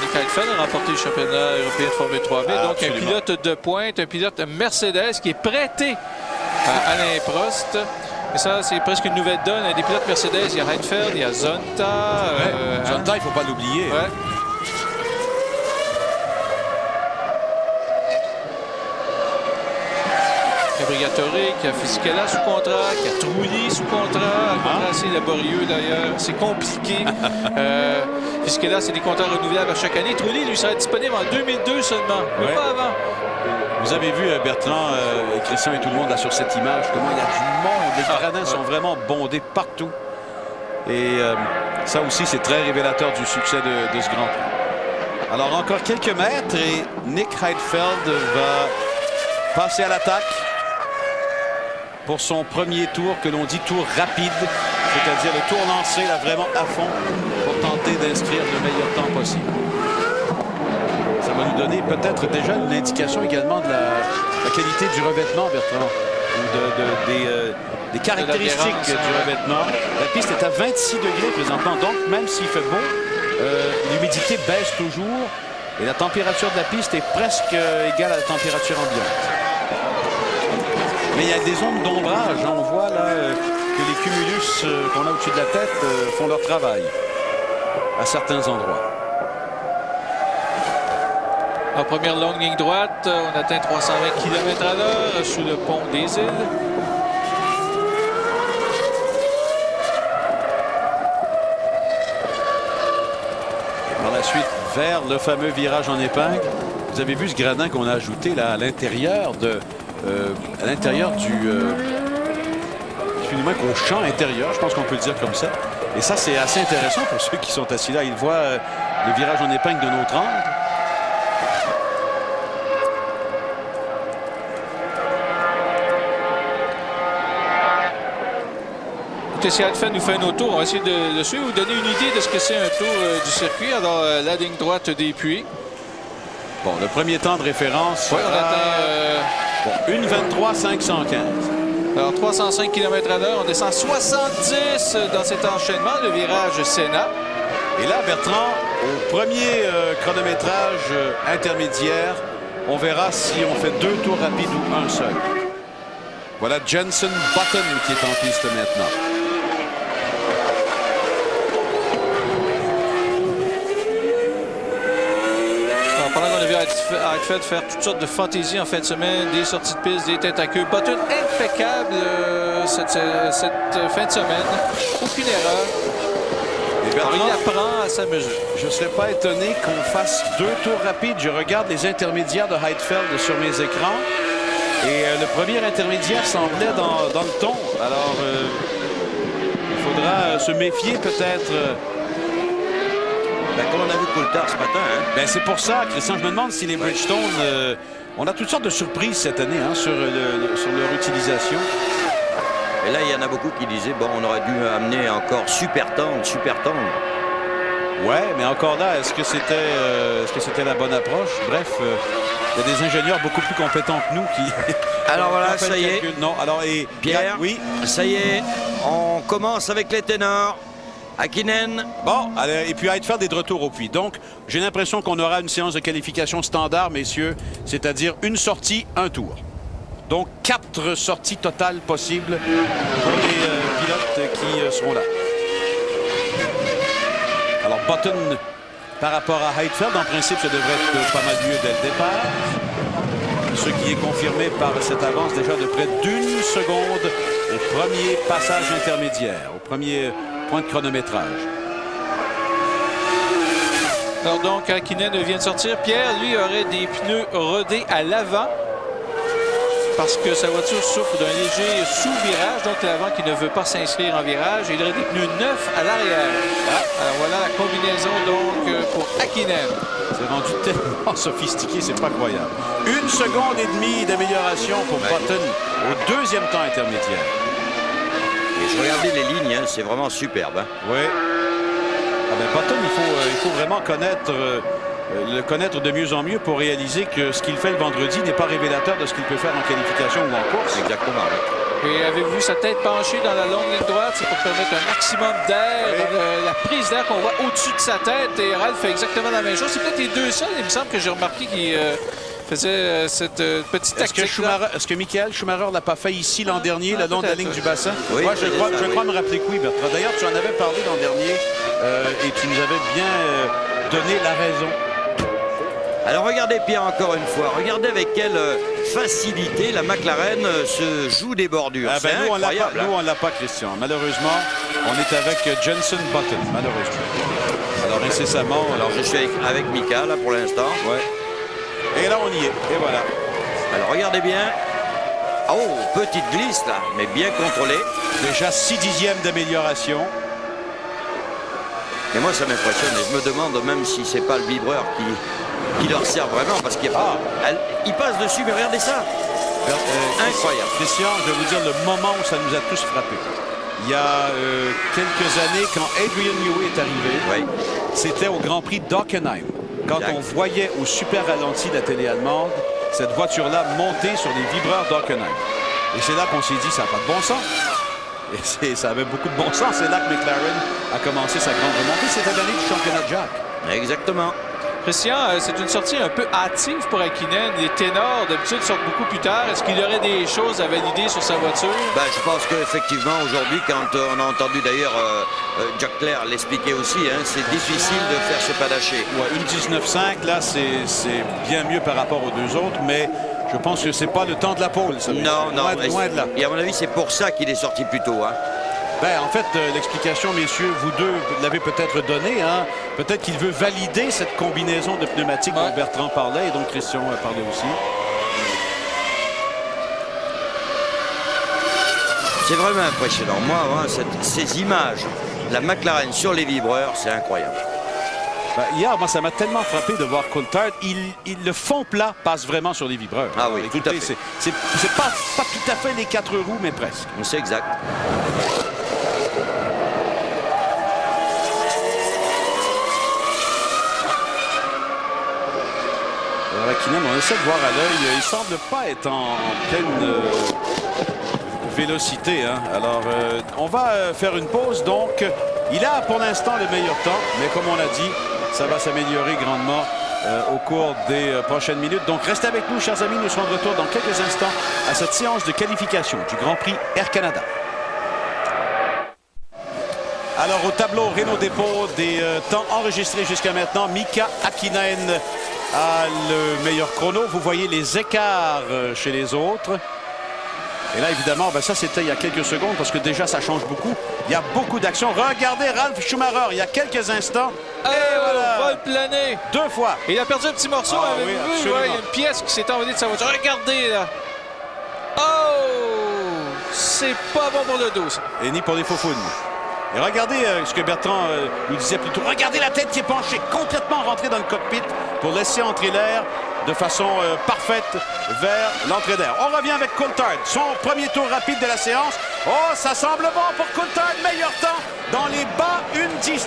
Nick Heidfeld a remporté le championnat européen de Formule 3000. Donc, absolument. un pilote de pointe, un pilote Mercedes qui est prêté à Alain Prost. Et ça, c'est presque une nouvelle donne. Il y a des pilotes Mercedes, il y a Heidfeld, il y a Zonta. Zonta, il ne faut pas l'oublier. Ouais. Brigatore, qui a Fisichella sous contrat, qui a Trulli sous contrat, un contrat assez laborieux d'ailleurs, c'est compliqué. puisque là, c'est des compteurs renouvelables à chaque année. Trulli, lui, sera disponible en 2002 seulement, mais Ouais. pas avant. Vous avez vu, Bertrand, et Christian et tout le monde là sur cette image, comment il y a du monde. Les gradins sont vraiment bondés partout. Et ça aussi, c'est très révélateur du succès de ce Grand Prix. Alors, encore quelques mètres et Nick Heidfeld va passer à l'attaque pour son premier tour, que l'on dit tour rapide, c'est-à-dire le tour lancé là, vraiment à fond pour tenter d'inscrire le meilleur temps possible. Ça va nous donner peut-être déjà une indication également de la qualité du revêtement, Bertrand, ou des caractéristiques du revêtement. La piste est à 26 degrés présentement, donc même s'il fait beau, l'humidité baisse toujours et la température de la piste est presque égale à la température ambiante. Mais il y a des zones d'ombrage. On voit là que les cumulus qu'on a au-dessus de la tête font leur travail à certains endroits. En première longue ligne droite, on atteint 320 km/h sous le pont des Îles. Et par la suite, vers le fameux virage en épingle. Vous avez vu ce gradin qu'on a ajouté là à l'intérieur du excusez-moi, qu'au champ intérieur, je pense qu'on peut le dire comme ça. Et ça, c'est assez intéressant pour ceux qui sont assis là. Ils voient le virage en épingle de notre angle. Si Heidfeld nous fait un autre tour, on va essayer de le suivre, vous donner une idée de ce que c'est un tour du circuit. Alors, la ligne droite des puits. Bon, le premier temps de référence. Oui, on atteint 1:23,515. alors 305 km/h. On descend 70 dans cet enchaînement, le virage Senna. Et là, Bertrand, au premier chronométrage intermédiaire, on verra si on fait 2 tours rapides ou un seul. Voilà Jenson Button qui est en piste maintenant. Pendant qu'on a vu Heidfeld faire toutes sortes de fantaisies en fin de semaine, des sorties de piste, des têtes à queue. Button impeccable cette fin de semaine. Aucune erreur. Et Bertrand, Alors, il apprend à sa mesure. je ne serais pas étonné qu'on fasse 2 tours rapides. Je regarde les intermédiaires de Heidfeld sur mes écrans. Et le premier intermédiaire semblait dans le ton. Alors, il faudra se méfier peut-être. Comme on a vu Coulthard ce matin. Ben, c'est pour ça, Christian, je me demande si les Bridgestone... on a toutes sortes de surprises cette année sur leur utilisation. Et là, il y en a beaucoup qui disaient, bon, on aurait dû amener encore super tendre. Ouais, mais encore là, est-ce que c'était la bonne approche? Bref, il y a des ingénieurs beaucoup plus compétents que nous qui... Alors voilà, qui ont fait ça le y est. calcul. Non, alors, et Pierre, oui. ça y est, on commence avec les ténors. Hakkinen. Bon, allez, et puis Heidfeld est de retour au puits. Donc, j'ai l'impression qu'on aura une séance de qualification standard, messieurs, c'est-à-dire une sortie, un tour. Donc, 4 sorties totales possibles pour les pilotes qui seront là. Alors, Button, par rapport à Heidfeld, en principe, ça devrait être pas mal mieux dès le départ. Ce qui est confirmé par cette avance déjà de près d'1 seconde au premier passage intermédiaire, au premier point de chronométrage. Alors donc, Hakkinen vient de sortir. Pierre, lui, aurait des pneus rodés à l'avant parce que sa voiture souffre d'un léger sous-virage, donc l'avant qui ne veut pas s'inscrire en virage. Il aurait des pneus neufs à l'arrière. Alors voilà la combinaison donc pour Hakkinen. C'est rendu tellement sophistiqué, c'est pas croyable. 1 seconde et demie d'amélioration pour Button au deuxième temps intermédiaire. Et je regardais les lignes, c'est vraiment superbe. Oui. Ah ben, Button, il faut vraiment le connaître de mieux en mieux pour réaliser que ce qu'il fait le vendredi n'est pas révélateur de ce qu'il peut faire en qualification ou en course. Exactement. Et avez-vous vu sa tête penchée dans la longue ligne droite? C'est pour permettre un maximum d'air, la prise d'air qu'on voit au-dessus de sa tête. Et Ralph fait exactement la même chose. C'est peut-être les deux seuls, il me semble, que j'ai remarqué qui faisait cette petite tactique. Est-ce que Michael Schumacher l'a pas fait ici l'an dernier, le long de la ligne du bassin? Oui, Moi, je crois me rappeler que oui, Bertrand. D'ailleurs, tu en avais parlé l'an dernier et tu nous avais bien donné la raison. Alors regardez Pierre encore une fois, regardez avec quelle facilité la McLaren se joue des bordures. Ah ben, c'est incroyable. Nous, on l'a pas, Christian. Malheureusement, on est avec Jenson Button, malheureusement. Alors incessamment. Alors je suis avec Mika là pour l'instant. Ouais. Et là, on y est. Et voilà. Alors regardez bien. Oh, petite glisse là, mais bien contrôlée. Déjà 6 dixièmes d'amélioration. Et moi, ça m'impressionne. Et je me demande même si c'est pas le vibreur qui leur sert vraiment. Parce qu'il passe dessus, mais regardez ça. Incroyable. Christian, je vais vous dire le moment où ça nous a tous frappés. Il y a quelques années, quand Adrian Newey est arrivé, c'était au Grand Prix d'Hockenheim. Quand on voyait au super ralenti de la télé allemande cette voiture-là monter sur les vibreurs d'Hockenheim. Et c'est là qu'on s'est dit, ça n'a pas de bon sens. Et ça avait beaucoup de bon sens. C'est là que McLaren a commencé sa grande remontée. C'était l'année du championnat de Jack. Exactement. Christian, c'est une sortie un peu hâtive pour Hakkinen. Les ténors, d'habitude, sortent beaucoup plus tard. Est-ce qu'il y aurait des choses à valider sur sa voiture? Je pense qu'effectivement, aujourd'hui, quand on a entendu d'ailleurs Jack Clair l'expliquer aussi, c'est difficile de faire ce panaché. Ouais, une 19.5, là, c'est bien mieux par rapport aux deux autres, mais je pense que c'est pas le temps de la pole. Ça non. Loin de là. Et à mon avis, c'est pour ça qu'il est sorti plus tôt. En fait, l'explication, messieurs, vous deux l'avez peut-être donnée. Peut-être qu'il veut valider cette combinaison de pneumatiques dont Bertrand parlait et dont Christian parlait aussi. C'est vraiment impressionnant. Moi, ces images, la McLaren sur les vibreurs, c'est incroyable. Hier, moi, ça m'a tellement frappé de voir Coulthard. Le fond plat passe vraiment sur les vibreurs. Ah oui, écoutez, tout à fait. C'est pas tout à fait les 4 roues, mais presque. C'est exact. Hakkinen, on essaie de voir à l'œil. Il semble pas être en pleine vélocité. Alors, on va faire une pause. Donc, il a pour l'instant le meilleur temps. Mais comme on l'a dit, ça va s'améliorer grandement au cours des prochaines minutes. Donc, restez avec nous, chers amis. Nous serons de retour dans quelques instants à cette séance de qualification du Grand Prix Air Canada. Alors, au tableau Renault Dépôt des temps enregistrés jusqu'à maintenant, Mika Hakkinen a le meilleur chrono. Vous voyez les écarts chez les autres. Et là, évidemment, ça, c'était il y a quelques secondes parce que déjà, ça change beaucoup. Il y a beaucoup d'actions. Regardez Ralf Schumacher, il y a quelques instants. Et voilà! Vol plané! 2 fois. Il a perdu un petit morceau. Oui, il y a une pièce qui s'est envolée de sa voiture. Regardez, là! Oh! C'est pas bon pour le dos, ça. Et ni pour les faux founes. Et regardez ce que Bertrand nous disait plus tôt. Regardez la tête qui est penchée, complètement rentrée dans le cockpit pour laisser entrer l'air de façon parfaite vers l'entrée d'air. On revient avec Coulthard. Son premier tour rapide de la séance. Oh, ça semble bon pour Coulthard. Meilleur temps dans les bas 1.19.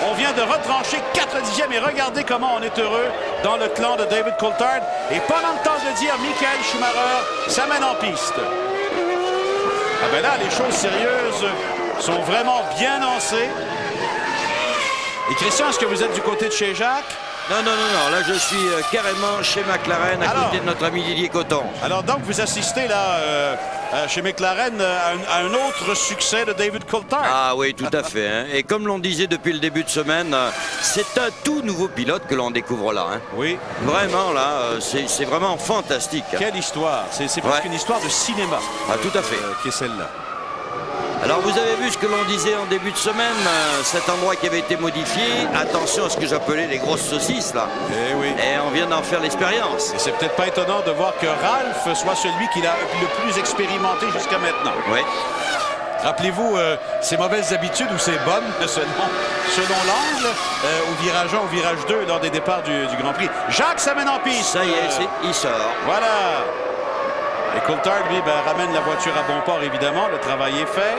On vient de retrancher 4 dixièmes et regardez comment on est heureux dans le clan de David Coulthard. Et pas le temps de dire Michael Schumacher s'amène en piste. Là, les choses sérieuses sont vraiment bien lancées. Et Christian, est-ce que vous êtes du côté de chez Jacques? Non. Là, je suis carrément chez McLaren, à côté de notre ami Didier Cotton. Alors, donc, vous assistez là, chez McLaren, à un autre succès de David Coulthard. Ah oui, tout à fait. Et comme l'on disait depuis le début de semaine, c'est un tout nouveau pilote que l'on découvre là. Oui. Vraiment, là, c'est vraiment fantastique. Quelle histoire. C'est presque une histoire de cinéma. Tout à fait. Qui est celle-là. Alors vous avez vu ce que l'on disait en début de semaine, cet endroit qui avait été modifié. Attention à ce que j'appelais les grosses saucisses là. Eh oui. Et on vient d'en faire l'expérience. Et c'est peut-être pas étonnant de voir que Ralph soit celui qui l'a le plus expérimenté jusqu'à maintenant. Oui. Rappelez-vous ses mauvaises habitudes ou ses bonnes selon l'angle au virage 1, au virage 2 lors des départs du Grand Prix. Jacques s'amène en piste. Ça y est, il sort. Voilà. Et Coulthard, lui, ramène la voiture à bon port, évidemment. Le travail est fait.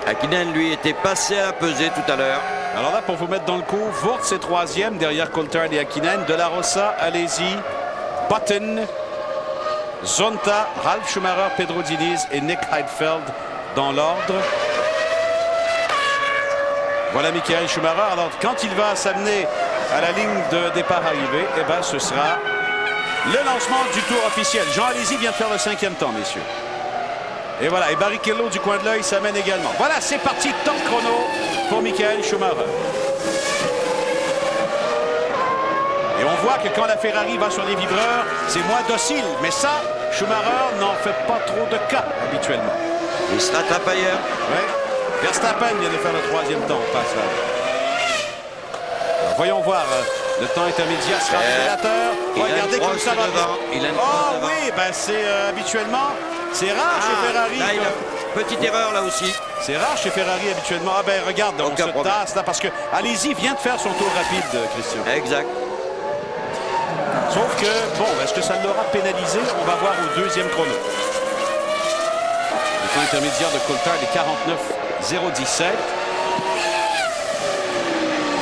Hakkinen, lui, était passé à peser tout à l'heure. Alors là, pour vous mettre dans le coup, Wurz est 3e derrière Coulthard et Hakkinen. De la Rosa, allez-y. Button, Zonta, Ralf Schumacher, Pedro Diniz et Nick Heidfeld dans l'ordre. Voilà Michael Schumacher. Alors, quand il va s'amener à la ligne de départ-arrivée, ce sera le lancement du tour officiel. Jean Alesi vient de faire le 5e temps, messieurs. Et voilà, et Barrichello du coin de l'œil s'amène également. Voilà, c'est parti, temps chrono pour Michael Schumacher. Et on voit que quand la Ferrari va sur les vibreurs, c'est moins docile. Mais ça, Schumacher n'en fait pas trop de cas habituellement. Il se rattrape ailleurs. Oui. Verstappen vient de faire le 3e temps au passage. Voyons voir. Le temps intermédiaire sera révélateur. Regardez comme ça va. Il a une Oh oui, ben c'est habituellement, c'est rare chez Ferrari. Là, petite erreur là aussi. C'est rare chez Ferrari habituellement. Ah ben regarde, on se tasse là parce que Alesi vient de faire son tour rapide, Christian. Exact. Sauf que, bon, est-ce que ça l'aura pénalisé? On va voir au deuxième chrono. Le temps intermédiaire de Coulthard est 49,017.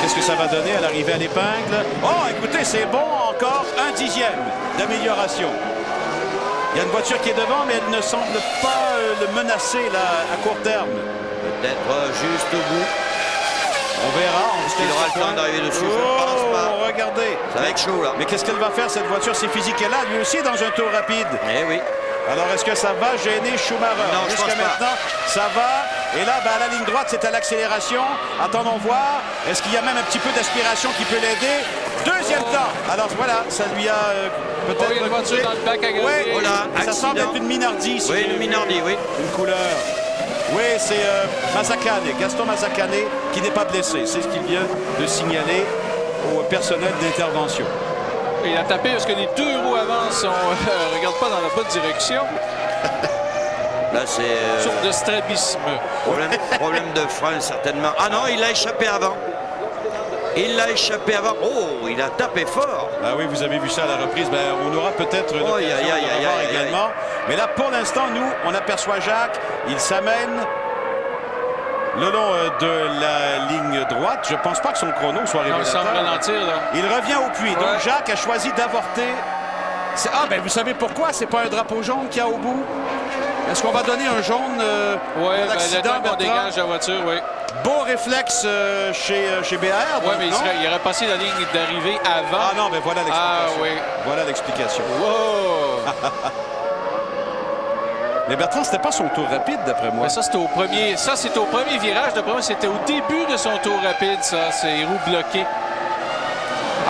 Qu'est-ce que ça va donner à l'arrivée à l'épingle? Oh, écoutez, c'est bon, encore 1/10 d'amélioration. Il y a une voiture qui est devant, mais elle ne semble pas le menacer là, à court terme. Peut-être juste au bout. On verra. Est-ce qu'il aura le temps d'arriver dessus? Je ne pense pas. Regardez. Ça va être chaud là. Mais qu'est-ce qu'elle va faire, cette voiture? C'est physique. Elle a lui aussi dans un tour rapide. Eh oui. Alors, est-ce que ça va gêner Schumacher? Non, je Jusqu'à pense pas. maintenant, ça va. Et là, ben, à la ligne droite, c'est à l'accélération. Attendons voir. Est-ce qu'il y a même un petit peu d'aspiration qui peut l'aider? Deuxième temps. Alors, voilà, ça lui a peut-être... une voiture dans le bac à gravier. Oui, Voilà, ça accident. semble être une Minardi. Si Oui, une Minardi, oui. Une couleur. Oui, c'est Mazzacane, Gaston Mazzacane, qui n'est pas blessé. C'est ce qu'il vient de signaler au personnel d'intervention. Il a tapé parce que les deux roues avant ne regardent pas dans la bonne direction. Là, c'est... Sorte de strabisme. Problème de frein, certainement. Ah non, il a échappé avant. Il l'a échappé avant. Oh, il a tapé fort. Ah oui, vous avez vu ça à la reprise. Ben, on aura peut-être l'occasion aïe, aïe, de le aïe, voir aïe, également. Mais là, pour l'instant, nous, on aperçoit Jacques. Il s'amène le long de la ligne droite. Je ne pense pas que son chrono soit Non, il révélateur. semble ralentir, là. Il revient au puits. Ouais. Donc, Jacques a choisi d'avorter. Ah, ben vous savez pourquoi? C'est pas un drapeau jaune qu'il y a au bout? Est-ce qu'on va donner un jaune Oui, pour le l'accident, temps qu'on Bertrand? dégage la voiture, oui. Beau réflexe chez BR. Oui, mais il aurait passé la ligne d'arrivée avant. Ah non, mais voilà l'explication. Ah oui. Voilà l'explication. Wow! Mais Bertrand, c'était pas son tour rapide, d'après moi. Mais ça, c'était au premier. Ça, c'était au premier virage. D'après moi, c'était au début de son tour rapide, ça. C'est roues bloquées.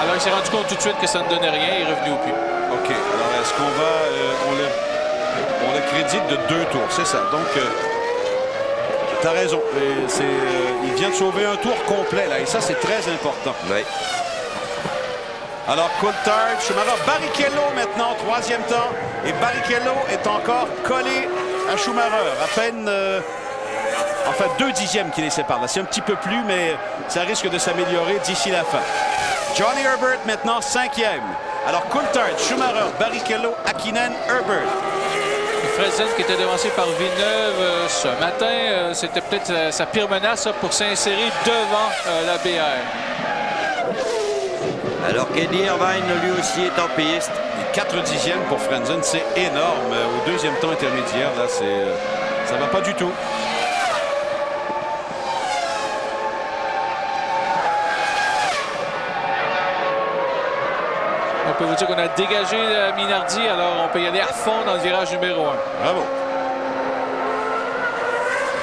Alors, il s'est rendu compte tout de suite que ça ne donnait rien. Il est revenu au puits. OK. Alors, est-ce qu'on va... on le crédite de 2 tours, c'est ça. Donc, tu as raison. Il vient de sauver un tour complet, là. Et ça, c'est très important. Oui. Alors, Coulthard, Schumacher, Barrichello maintenant, 3e temps. Et Barrichello est encore collé à Schumacher. À peine... enfin, 2/10 qui les séparent. C'est un petit peu plus, mais ça risque de s'améliorer d'ici la fin. Johnny Herbert maintenant, 5e. Alors, Coulthard, Schumacher, Barrichello, Hakkinen, Herbert. Frentzen qui était devancé par Villeneuve ce matin. C'était peut-être sa pire menace pour s'insérer devant la BR. Alors qu'Eddie Irvine, lui aussi, est en piste. Et 4/10 pour Frentzen, c'est énorme. Au 2e temps intermédiaire, là, ça va pas du tout. On peut vous dire qu'on a dégagé la Minardi, alors on peut y aller à fond dans le virage numéro 1. Bravo.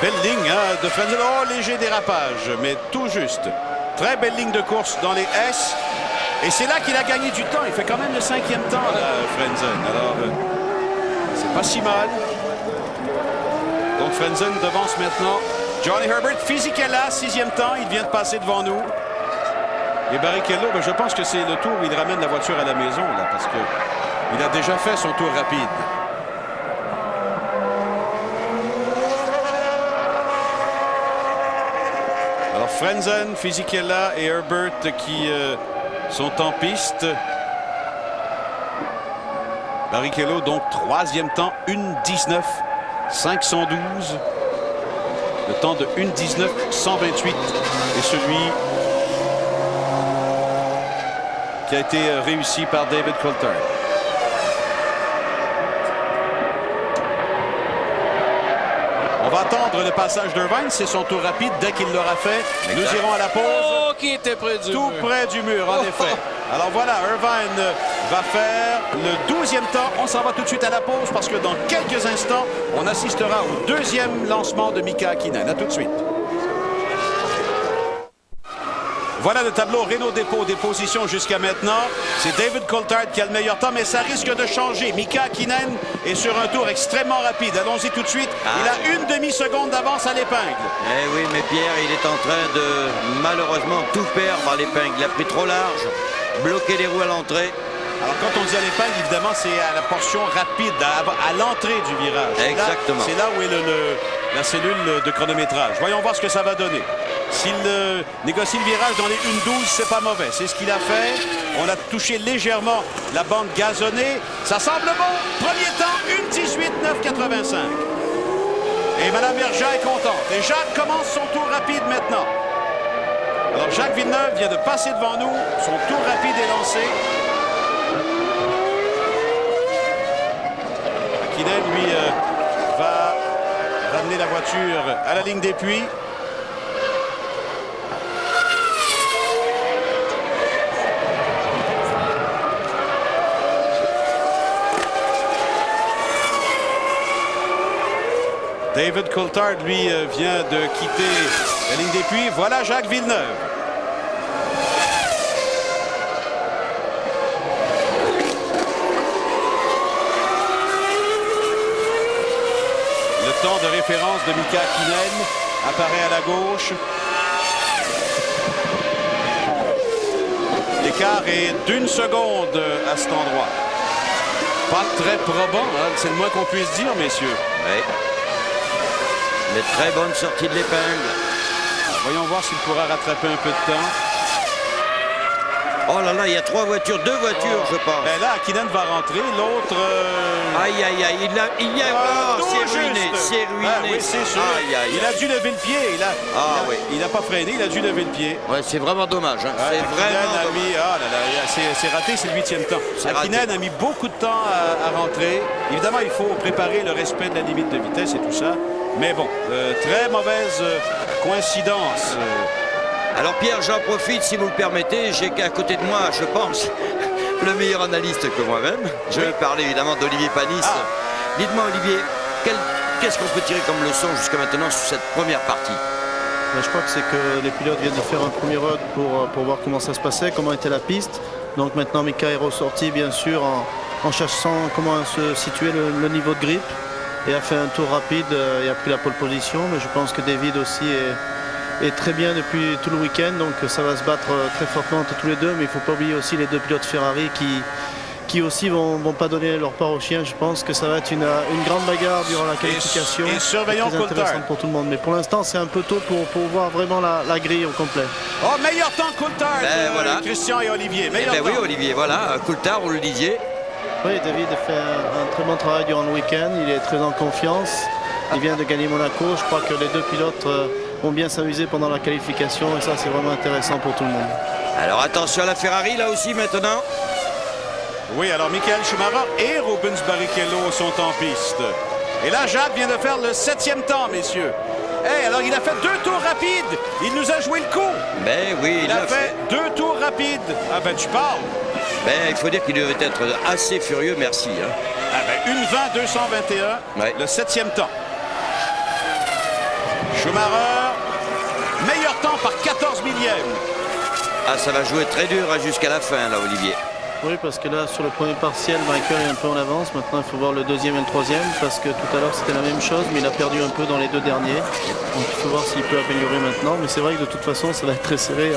Belle ligne de Frentzen. Oh, léger dérapage, mais tout juste. Très belle ligne de course dans les S. Et c'est là qu'il a gagné du temps. Il fait quand même le 5e temps, là, Frentzen. Alors, c'est pas si mal. Donc, Frentzen devance maintenant Johnny Herbert. Fisichella, 6e temps. Il vient de passer devant nous. Et Barrichello, ben, je pense que c'est le tour où il ramène la voiture à la maison, là, parce qu'il a déjà fait son tour rapide. Alors, Frentzen, Fisichella et Herbert qui sont en piste. Barrichello, donc, 3e temps, 1:19, 512. Le temps de 1:19, 128. Et celui qui a été réussi par David Coulthard. On va attendre le passage d'Irvine. C'est son tour rapide. Dès qu'il l'aura fait, nous irons à la pause. Oh, qui était près du Tout mur. près du mur, en effet. Alors voilà, Irvine va faire le 12e temps. On s'en va tout de suite à la pause parce que dans quelques instants, on assistera au 2e lancement de Mika Hakkinen. À tout de suite. Voilà le tableau Renault Dépôt des positions jusqu'à maintenant. C'est David Coulthard qui a le meilleur temps, mais ça risque de changer. Mika Hakkinen est sur un tour extrêmement rapide. Allons-y tout de suite. Il a une demi-seconde d'avance à l'épingle. Eh oui, mais Pierre, il est en train de malheureusement tout perdre à l'épingle. Il a pris trop large, bloqué les roues à l'entrée. Alors quand on dit à l'épingle, évidemment, c'est à la portion rapide, à l'entrée du virage. Exactement. C'est là où est la cellule de chronométrage. Voyons voir ce que ça va donner. S'il négocie le virage dans les 1:12, c'est pas mauvais. C'est ce qu'il a fait. On a touché légèrement la bande gazonnée. Ça semble bon. Premier temps, 1:18,985. Et Mme Berger est contente. Et Jacques commence son tour rapide maintenant. Alors Jacques Villeneuve vient de passer devant nous. Son tour rapide est lancé. Hakkinen, lui, va ramener la voiture à la ligne des puits. David Coulthard, lui, vient de quitter la ligne des puits. Voilà Jacques Villeneuve. Le temps de référence de Mika Hakkinen apparaît à la gauche. L'écart est d'1 seconde à cet endroit. Pas très probant, hein? C'est le moins qu'on puisse dire, messieurs. Oui. Mais très bonne sortie de l'épingle. Voyons voir s'il pourra rattraper un peu de temps. Oh là là, il y a deux voitures, je pense. Ben là, Hakkinen va rentrer, l'autre... Aïe, aïe, aïe, c'est ruiné, c'est ruiné. Ah, oui, c'est sûr. Aïe, aïe, il a dû lever le pied. Oui. Il n'a pas freiné, il a dû lever le pied. Ouais, c'est vraiment dommage. Hein. C'est vraiment a mis, c'est raté, c'est le 8e temps. Hakkinen a mis beaucoup de temps à rentrer. Évidemment, il faut préparer le respect de la limite de vitesse et tout ça. Mais bon, très mauvaise coïncidence. Alors Pierre, j'en profite si vous le permettez. J'ai qu'à côté de moi, je pense, le meilleur analyste que moi-même. Je vais parler évidemment d'Olivier Panis. Dites-moi Olivier, qu'est-ce qu'on peut tirer comme leçon jusqu'à maintenant sur cette première partie? Je crois que c'est que les pilotes viennent de faire un premier run pour voir comment ça se passait, comment était la piste. Donc maintenant Mika est ressorti bien sûr en cherchant comment se situer le niveau de grip. Et a fait un tour rapide et a pris la pole position. Mais je pense que David aussi est très bien depuis tout le week-end. Donc ça va se battre très fortement entre tous les deux. Mais il ne faut pas oublier aussi les deux pilotes Ferrari qui aussi vont pas donner leur part aux chiens. Je pense que ça va être une grande bagarre durant la qualification. Et surveillons très intéressante pour tout le monde. Mais pour l'instant, c'est un peu tôt pour voir vraiment la grille au complet. Oh, meilleur temps Coulthard, voilà. Christian et Olivier. Meilleur temps. Oui, Olivier, voilà. Coulthard, vous le disiez. Oui, David a fait un très bon travail durant le week-end. Il est très en confiance. Il vient de gagner Monaco. Je crois que les deux pilotes ont bien s'amusé pendant la qualification. Et ça, c'est vraiment intéressant pour tout le monde. Alors attention à la Ferrari, là aussi, maintenant. Oui, alors Michael Schumacher et Rubens Barrichello sont en piste. Et là, Jacques vient de faire le 7e temps, messieurs. Hey, alors il a fait 2 tours rapides. Il nous a joué le coup. Mais oui, il a fait 2 tours rapides. Ah ben, tu parles. Ben, il faut dire qu'il devait être assez furieux, merci. Hein. Ah ben, 1:20,221, le 7e temps. Schumacher, meilleur temps par 14 millièmes. Ah, ça va jouer très dur jusqu'à la fin, là, Olivier. Oui, parce que là, sur le premier partiel, Michael est un peu en avance. Maintenant, il faut voir le 2e et le 3e, parce que tout à l'heure, c'était la même chose, mais il a perdu un peu dans les 2 derniers. Donc, il faut voir s'il peut améliorer maintenant. Mais c'est vrai que de toute façon, ça va être très serré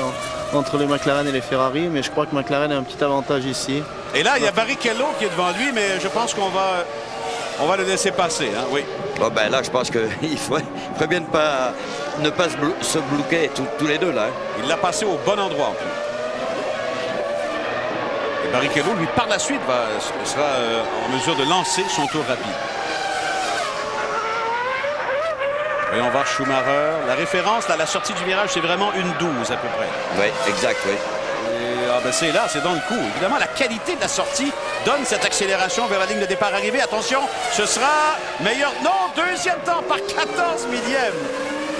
entre les McLaren et les Ferrari. Mais je crois que McLaren a un petit avantage ici. Et là, il y a Barrichello qui est devant lui, mais je pense qu'on va le laisser passer. Hein, oui. Bon, ben là, je pense qu'il ferait bien ne pas se bloquer tous les deux, là. Hein. Il l'a passé au bon endroit, en plus. Barrichello, lui, par la suite, sera en mesure de lancer son tour rapide. Voyons voir Schumacher. La référence, là, la sortie du virage, c'est vraiment 1:12 à peu près. Oui, exact, oui. Ben c'est là, c'est dans le coup. Évidemment, la qualité de la sortie donne cette accélération vers la ligne de départ arrivée. Attention, ce sera meilleur... Non, 2e temps par 14 millièmes.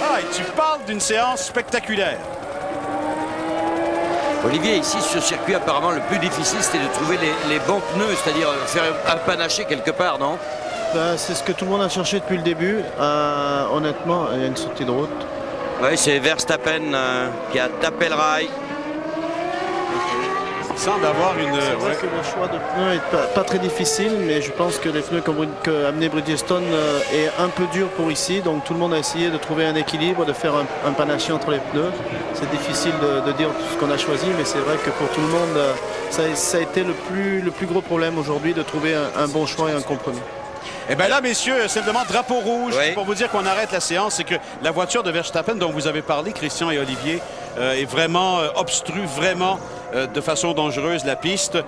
Ah, et tu parles d'une séance spectaculaire. Olivier, ici, sur ce circuit, apparemment, le plus difficile, c'était de trouver les bons pneus, c'est-à-dire faire un panaché quelque part, non? C'est ce que tout le monde a cherché depuis le début. Honnêtement, il y a une sortie de route. Oui, c'est Verstappen qui a tapé le rail. Il semble avoir une... C'est vrai ouais. que le choix de pneus est pas très difficile, mais je pense que les pneus qu'a amené Bridgestone est un peu dur pour ici. Donc tout le monde a essayé de trouver un équilibre, de faire un panaché entre les pneus. C'est difficile de dire ce qu'on a choisi, mais c'est vrai que pour tout le monde, ça a été le plus gros problème aujourd'hui de trouver un bon choix et un compromis. Eh bien là, messieurs, simplement drapeau rouge. Oui. Pour vous dire qu'on arrête la séance, c'est que la voiture de Verstappen dont vous avez parlé, Christian et Olivier, est vraiment obstrue, vraiment de façon dangereuse la piste.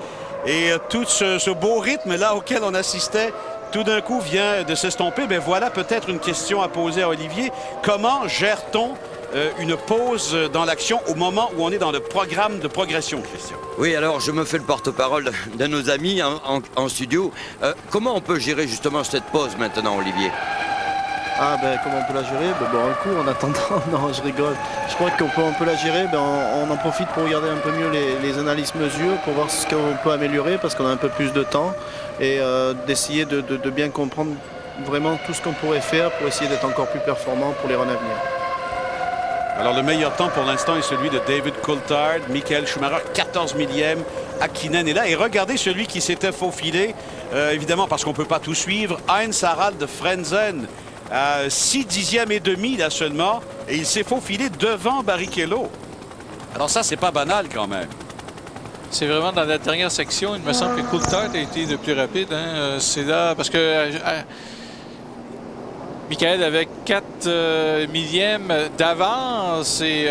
Et tout ce beau rythme là auquel on assistait, tout d'un coup vient de s'estomper. Ben voilà peut-être une question à poser à Olivier. Comment gère-t-on une pause dans l'action au moment où on est dans le programme de progression, Christian? Oui, alors je me fais le porte-parole de nos amis en studio. Comment on peut gérer justement cette pause maintenant, Olivier? Ah ben comment on peut la gérer? Bon, un coup en attendant, non je rigole. Je crois qu'on peut la gérer, on en profite pour regarder un peu mieux les analyses mesures, pour voir ce qu'on peut améliorer parce qu'on a un peu plus de temps et d'essayer de bien comprendre vraiment tout ce qu'on pourrait faire pour essayer d'être encore plus performant pour les runs à venir. Alors, le meilleur temps pour l'instant est celui de David Coulthard, Michael Schumacher, 14 millième. Hakkinen est là. Et regardez celui qui s'était faufilé, évidemment, parce qu'on ne peut pas tout suivre. Heinz Harald Frentzen, à 6 dixièmes et demi, là seulement. Et il s'est faufilé devant Barrichello. Alors, ça, c'est pas banal quand même. C'est vraiment dans la dernière section. Il me semble que Coulthard a été le plus rapide. Hein. C'est là, parce que... Michael avait 4 millièmes d'avance et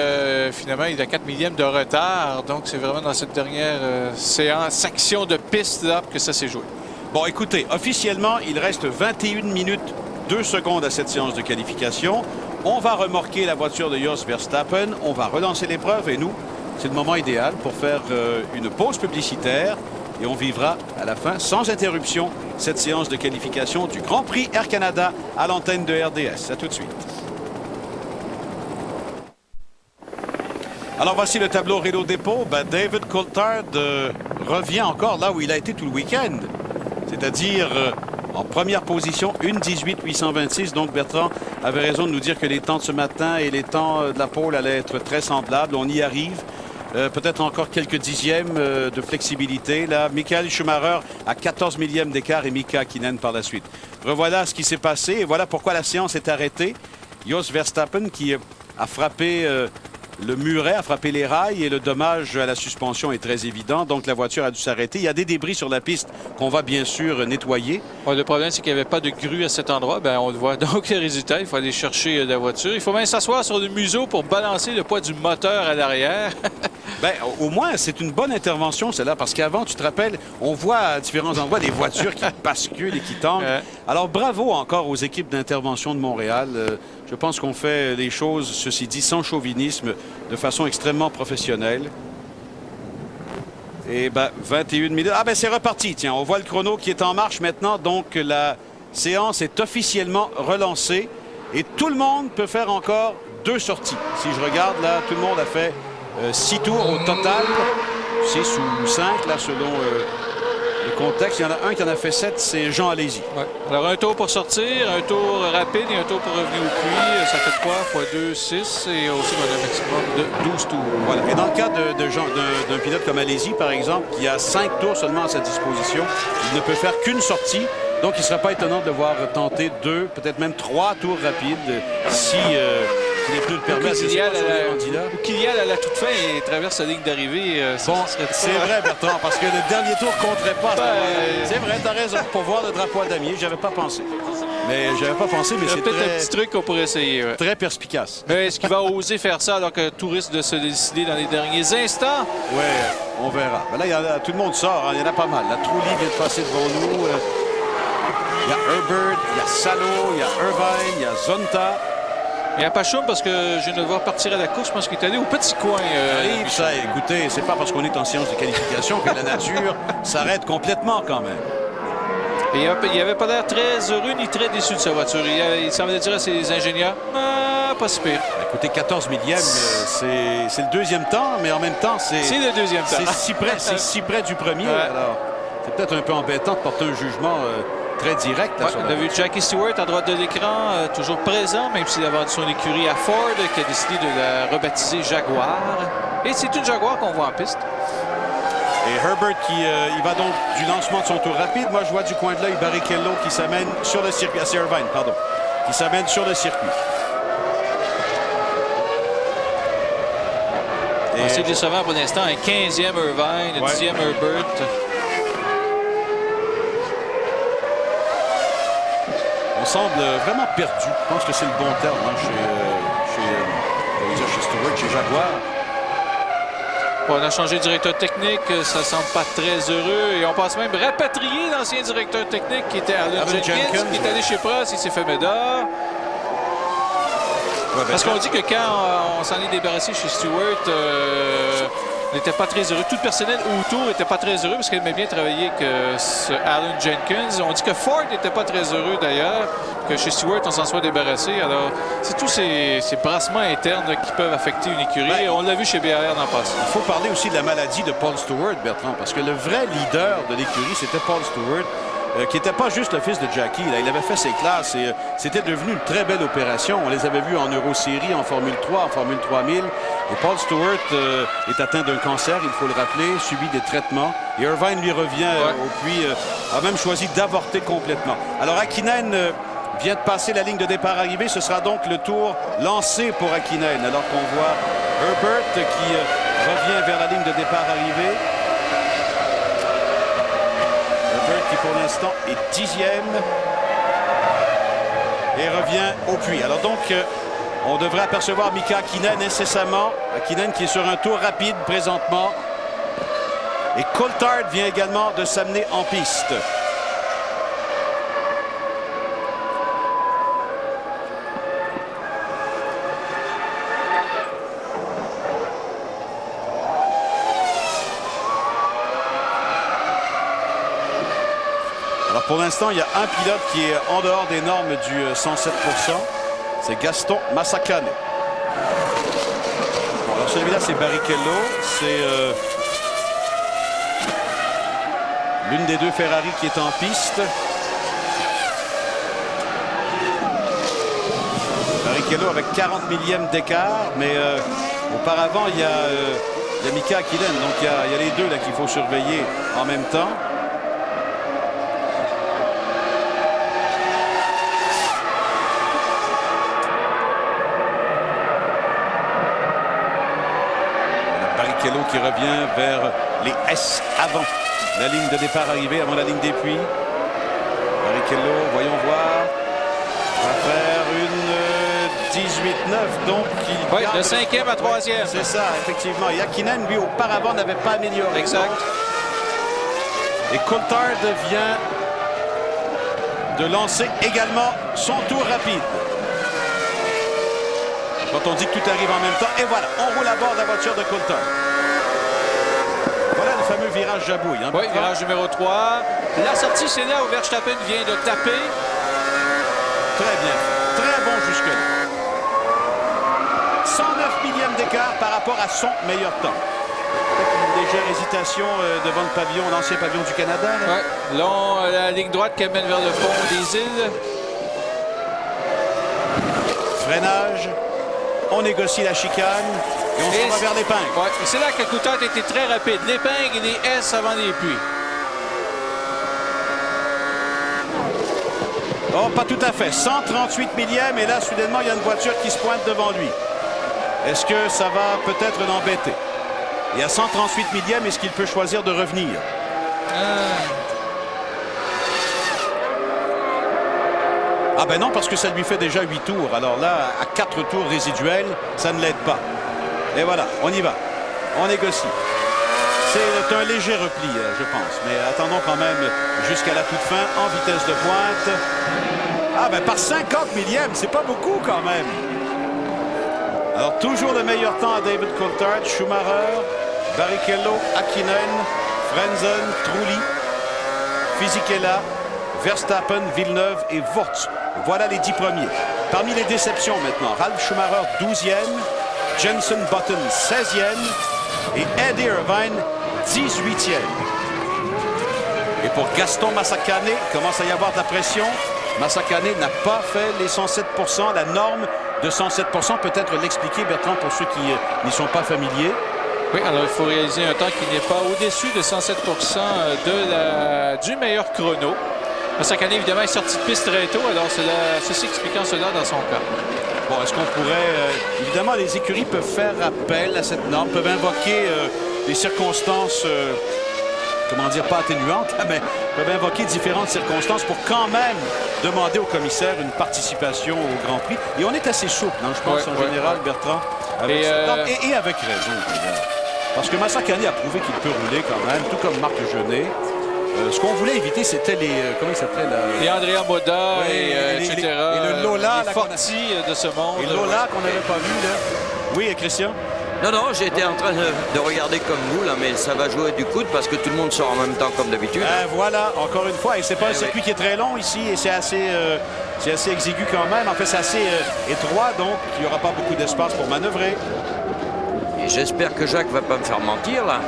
finalement il a 4 millièmes de retard. Donc c'est vraiment dans cette dernière section de piste là que ça s'est joué. Bon, écoutez, officiellement, il reste 21 minutes 2 secondes à cette séance de qualification. On va remorquer la voiture de Jos Verstappen. On va relancer l'épreuve et nous, c'est le moment idéal pour faire une pause publicitaire. Et on vivra à la fin, sans interruption, cette séance de qualification du Grand Prix Air Canada à l'antenne de RDS. À tout de suite. Alors voici le tableau Renault Dépôt. David Coulthard revient encore là où il a été tout le week-end. C'est-à-dire en première position, 1:18.826. Donc Bertrand avait raison de nous dire que les temps de ce matin et les temps de la pole allaient être très semblables. On y arrive. Peut-être encore quelques dixièmes de flexibilité. Là, Michael Schumacher à 14 millièmes d'écart et Mika Hakkinen par la suite. Revoilà ce qui s'est passé et voilà pourquoi la séance est arrêtée. Jos Verstappen qui a frappé le muret, a frappé les rails et le dommage à la suspension est très évident. Donc la voiture a dû s'arrêter. Il y a des débris sur la piste qu'on va bien sûr nettoyer. Ouais, le problème, c'est qu'il n'y avait pas de grue à cet endroit. On le voit donc le résultat. Il faut aller chercher la voiture. Il faut même s'asseoir sur le museau pour balancer le poids du moteur à l'arrière. Au moins, c'est une bonne intervention, celle-là, parce qu'avant, tu te rappelles, on voit à différents endroits des voitures qui basculent et qui tanguent. Alors, bravo encore aux équipes d'intervention de Montréal. Je pense qu'on fait les choses, ceci dit, sans chauvinisme, de façon extrêmement professionnelle. Et 21 minutes. Ah c'est reparti, tiens, on voit le chrono qui est en marche maintenant, donc la séance est officiellement relancée et tout le monde peut faire encore 2 sorties. Si je regarde, là, tout le monde a fait 6 tours au total, 6 ou 5, là, selon le contexte. Il y en a un qui en a fait 7, c'est Jean Alési. Ouais. Alors, un tour pour sortir, un tour rapide et un tour pour revenir au puits. Ça fait 3 fois 2, 6 et aussi un maximum de 12 tours. Voilà. Et dans le cas d'un pilote comme Alési, par exemple, qui a 5 tours seulement à sa disposition, il ne peut faire qu'une sortie. Donc, il ne serait pas étonnant de voir tenter 2, peut-être même 3 tours rapides si les pneus le permettent. Ou Kylian à la toute fin et traverse la ligne d'arrivée. C'est vrai, Bertrand, parce que le dernier tour ne compterait pas. C'est vrai, tu as raison. Pour voir le drapeau à damier, j'avais pas pensé. Mais c'est peut-être un petit truc qu'on pourrait essayer. Ouais. Très perspicace. Mais est-ce qu'il va oser faire ça alors que tout risque de se décider dans les derniers instants? Oui, on verra. Là, tout le monde sort. Il y en a pas mal. La Trulli vient de passer devant nous. Il y a Herbert, il y a Salo, il y a Irvine, il y a Zonta. Il n'y a pas Choum parce que je viens de le voir partir à la course. Je pense qu'il est allé au petit coin. Ça, écoutez, c'est pas parce qu'on est en séance de qualification que la nature s'arrête complètement quand même. Et il n'avait pas l'air très heureux ni très déçu de sa voiture. Il semblait dire à ses ingénieurs, pas si pire. Écoutez, 14 millièmes, c'est le deuxième temps, mais en même temps, c'est le deuxième temps. C'est si près du premier. Ouais. Alors, c'est peut-être un peu embêtant de porter un jugement très direct. On a vu Jackie Stewart à droite de l'écran, toujours présent, même s'il a vendu son écurie à Ford, qui a décidé de la rebaptiser Jaguar. Et c'est une Jaguar qu'on voit en piste. Et Herbert il va donc du lancement de son tour rapide. Moi, je vois du coin de l'œil Barrichello qui s'amène sur le circuit. C'est Irvine, pardon. Qui s'amène sur le circuit. C'est décevant pour l'instant. Un 15e Irvine, un 10e Herbert. On semble vraiment perdu. Je pense que c'est le bon terme chez Stewart, chez Jaguar. On a changé de directeur technique, ça semble pas très heureux. Et on pense même rapatrier l'ancien directeur technique qui était Alan Jenkins, qui est allé chez Prost, il s'est fait médard. Parce qu'on dit que quand on s'en est débarrassé chez Stewart, on n'était pas très heureux. Tout le personnel autour n'était pas très heureux parce qu'il aimait bien travailler avec Alan Jenkins. On dit que Ford n'était pas très heureux d'ailleurs, que chez Stewart, on s'en soit débarrassé. Alors, c'est tous ces brassements internes qui peuvent affecter une écurie. On l'a vu chez BAR dans le passé. Il faut parler aussi de la maladie de Paul Stewart, Bertrand, parce que le vrai leader de l'écurie, c'était Paul Stewart. Qui n'était pas juste le fils de Jackie. Là, il avait fait ses classes et c'était devenu une très belle opération. On les avait vus en Eurosérie, en Formule 3, en Formule 3000. Et Paul Stewart est atteint d'un cancer, il faut le rappeler, subit des traitements. Et Irvine lui revient au puits, a même choisi d'avorter complètement. Alors Hakkinen vient de passer la ligne de départ arrivée. Ce sera donc le tour lancé pour Hakkinen. Alors qu'on voit Herbert qui revient vers la ligne de départ arrivée. Qui pour l'instant est 10e et revient au puits. Alors donc, on devrait apercevoir Mika Hakkinen incessamment. Hakkinen qui est sur un tour rapide présentement. Et Coulthard vient également de s'amener en piste. Pour l'instant, il y a un pilote qui est en dehors des normes du 107%. C'est Gaston Massacane. Bon, alors celui-là, c'est Barrichello. C'est l'une des deux Ferrari qui est en piste. Barrichello avec 40 millièmes d'écart. Mais auparavant, il y a Mika Hakkinen. Donc il y a les deux là qu'il faut surveiller en même temps. Qui revient vers les S avant la ligne de départ arrivée, avant la ligne des puits. Barrichello, voyons voir, va faire une 18-9, donc il de 5e à 3e. C'est ça, effectivement. Et Hakkinen, lui, auparavant, n'avait pas amélioré. Exact. Et Coulthard vient de lancer également son tour rapide. Quand on dit que tout arrive en même temps, et voilà, on roule à bord de la voiture de Coulthard. Voilà le fameux virage Jabouille. Hein, oui, virage numéro 3. La sortie, c'est là où Verstappen vient de taper. Très bien. Très bon jusque-là. 109 millièmes d'écart par rapport à son meilleur temps. Une légère hésitation devant le pavillon, l'ancien pavillon du Canada. Oui, long, la ligne droite qui amène vers le pont des îles. Freinage. On négocie la chicane. Et on s'en va vers l'épingle. Ouais, c'est là que Coulthard était très rapide. L'épingle et les S avant les puits. Oh, pas tout à fait. 138 millièmes. Et là, soudainement, il y a une voiture qui se pointe devant lui. Est-ce que ça va peut-être l'embêter? Et à 138 millièmes, est-ce qu'il peut choisir de revenir? Ah ben non, parce que ça lui fait déjà 8 tours. Alors là, à 4 tours résiduels, ça ne l'aide pas. Et voilà, on y va. On négocie. C'est un léger repli, je pense. Mais attendons quand même jusqu'à la toute fin, en vitesse de pointe. Ah ben par 50 millièmes, c'est pas beaucoup quand même. Alors toujours le meilleur temps à David Coulthard, Schumacher, Barrichello, Hakkinen, Frentzen, Trulli, Fisichella, Verstappen, Villeneuve et Wurz. Voilà les 10 premiers. Parmi les déceptions maintenant, Ralf Schumacher 12e, Jenson Button 16e et Eddie Irvine 18e. Et pour Gaston Massacane, il commence à y avoir de la pression. Massacane n'a pas fait les 107%, la norme de 107%. Peut-être l'expliquer, Bertrand, pour ceux qui n'y sont pas familiers. Oui, alors il faut réaliser un temps qui n'est pas au-dessus de 107 du meilleur chrono. Chaque année, évidemment, il est sorti de piste très tôt, alors ceci expliquant cela dans son cas. Bon, est-ce qu'on pourrait... évidemment, les écuries peuvent faire appel à cette norme, peuvent invoquer des circonstances... comment dire, pas atténuantes, mais peuvent invoquer différentes circonstances pour quand même demander au commissaire une participation au Grand Prix. Et on est assez souple, hein, je pense, en général, Bertrand, avec cette norme, et avec raison, d'ailleurs. Parce que Massakani a prouvé qu'il peut rouler quand même, tout comme Marc Genet. Ce qu'on voulait éviter, c'était les... comment il s'appelait là? Les Andrea Moda, etc. Et le Lola. Les Forti de ce monde. Et Lola qu'on n'avait pas vu, là. Oui, Christian? Non, non, j'étais en train de regarder comme vous, là, mais ça va jouer du coude parce que tout le monde sort en même temps comme d'habitude. Voilà, encore une fois. Et c'est pas un circuit qui est très long ici, et c'est assez exigu quand même. En fait, c'est assez étroit, donc il n'y aura pas beaucoup d'espace pour manœuvrer. Et j'espère que Jacques va pas me faire mentir, là.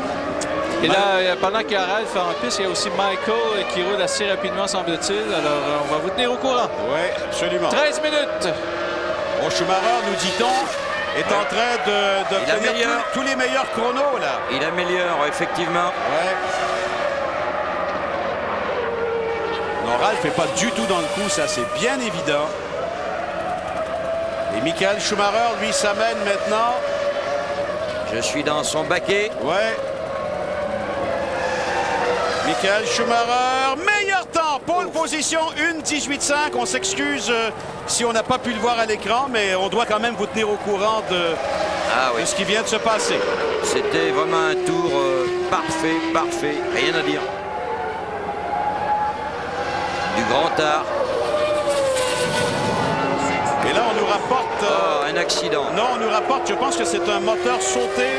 Et là, pendant qu'Aralf fait en piste, il y a aussi Michael qui roule assez rapidement, semble-t-il. Alors, on va vous tenir au courant. Oui, absolument. 13 minutes. Bon, Schumacher, nous dit-on, est en train de tenir tous les meilleurs chronos, là. Il améliore, effectivement. Ouais. Non, Ralph n'est pas du tout dans le coup, ça, c'est bien évident. Et Michael Schumacher, lui, s'amène maintenant. Je suis dans son baquet. Ouais. Michael Schumacher, meilleur temps, pole position, 1:18.5. On s'excuse si on n'a pas pu le voir à l'écran, mais on doit quand même vous tenir au courant de ce qui vient de se passer. C'était vraiment un tour parfait, rien à dire. Du grand art. Et là, on nous rapporte... un accident. Non, on nous rapporte, je pense que c'est un moteur sauté.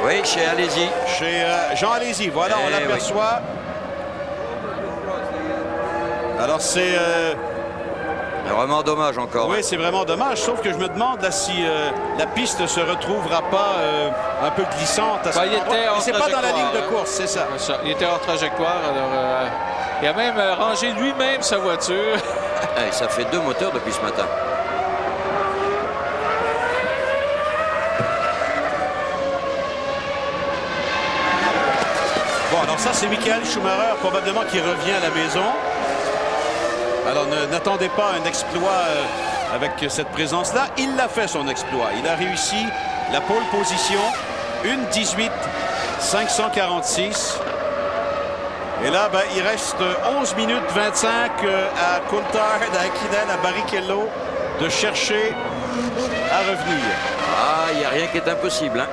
Oui, chez Alési. Chez Jean Alési, voilà, on l'aperçoit. Oui. Alors c'est... Vraiment dommage encore. Oui, c'est vraiment dommage, sauf que je me demande là, si la piste ne se retrouvera pas un peu glissante. Il était hors c'est pas dans la ligne de hein. course, c'est ça. Il était hors trajectoire, alors il a même rangé lui-même sa voiture. Ça fait 2 moteurs depuis ce matin. Bon, alors ça, c'est Michael Schumacher, probablement qui revient à la maison. Alors, n'attendez pas un exploit avec cette présence-là. Il l'a fait, son exploit. Il a réussi la pole position, 1:18.546. Et là, ben, il reste 11 minutes 25 à Coulthard, à Hakkinen, à Barrichello de chercher à revenir. Ah, il n'y a rien qui est impossible, hein.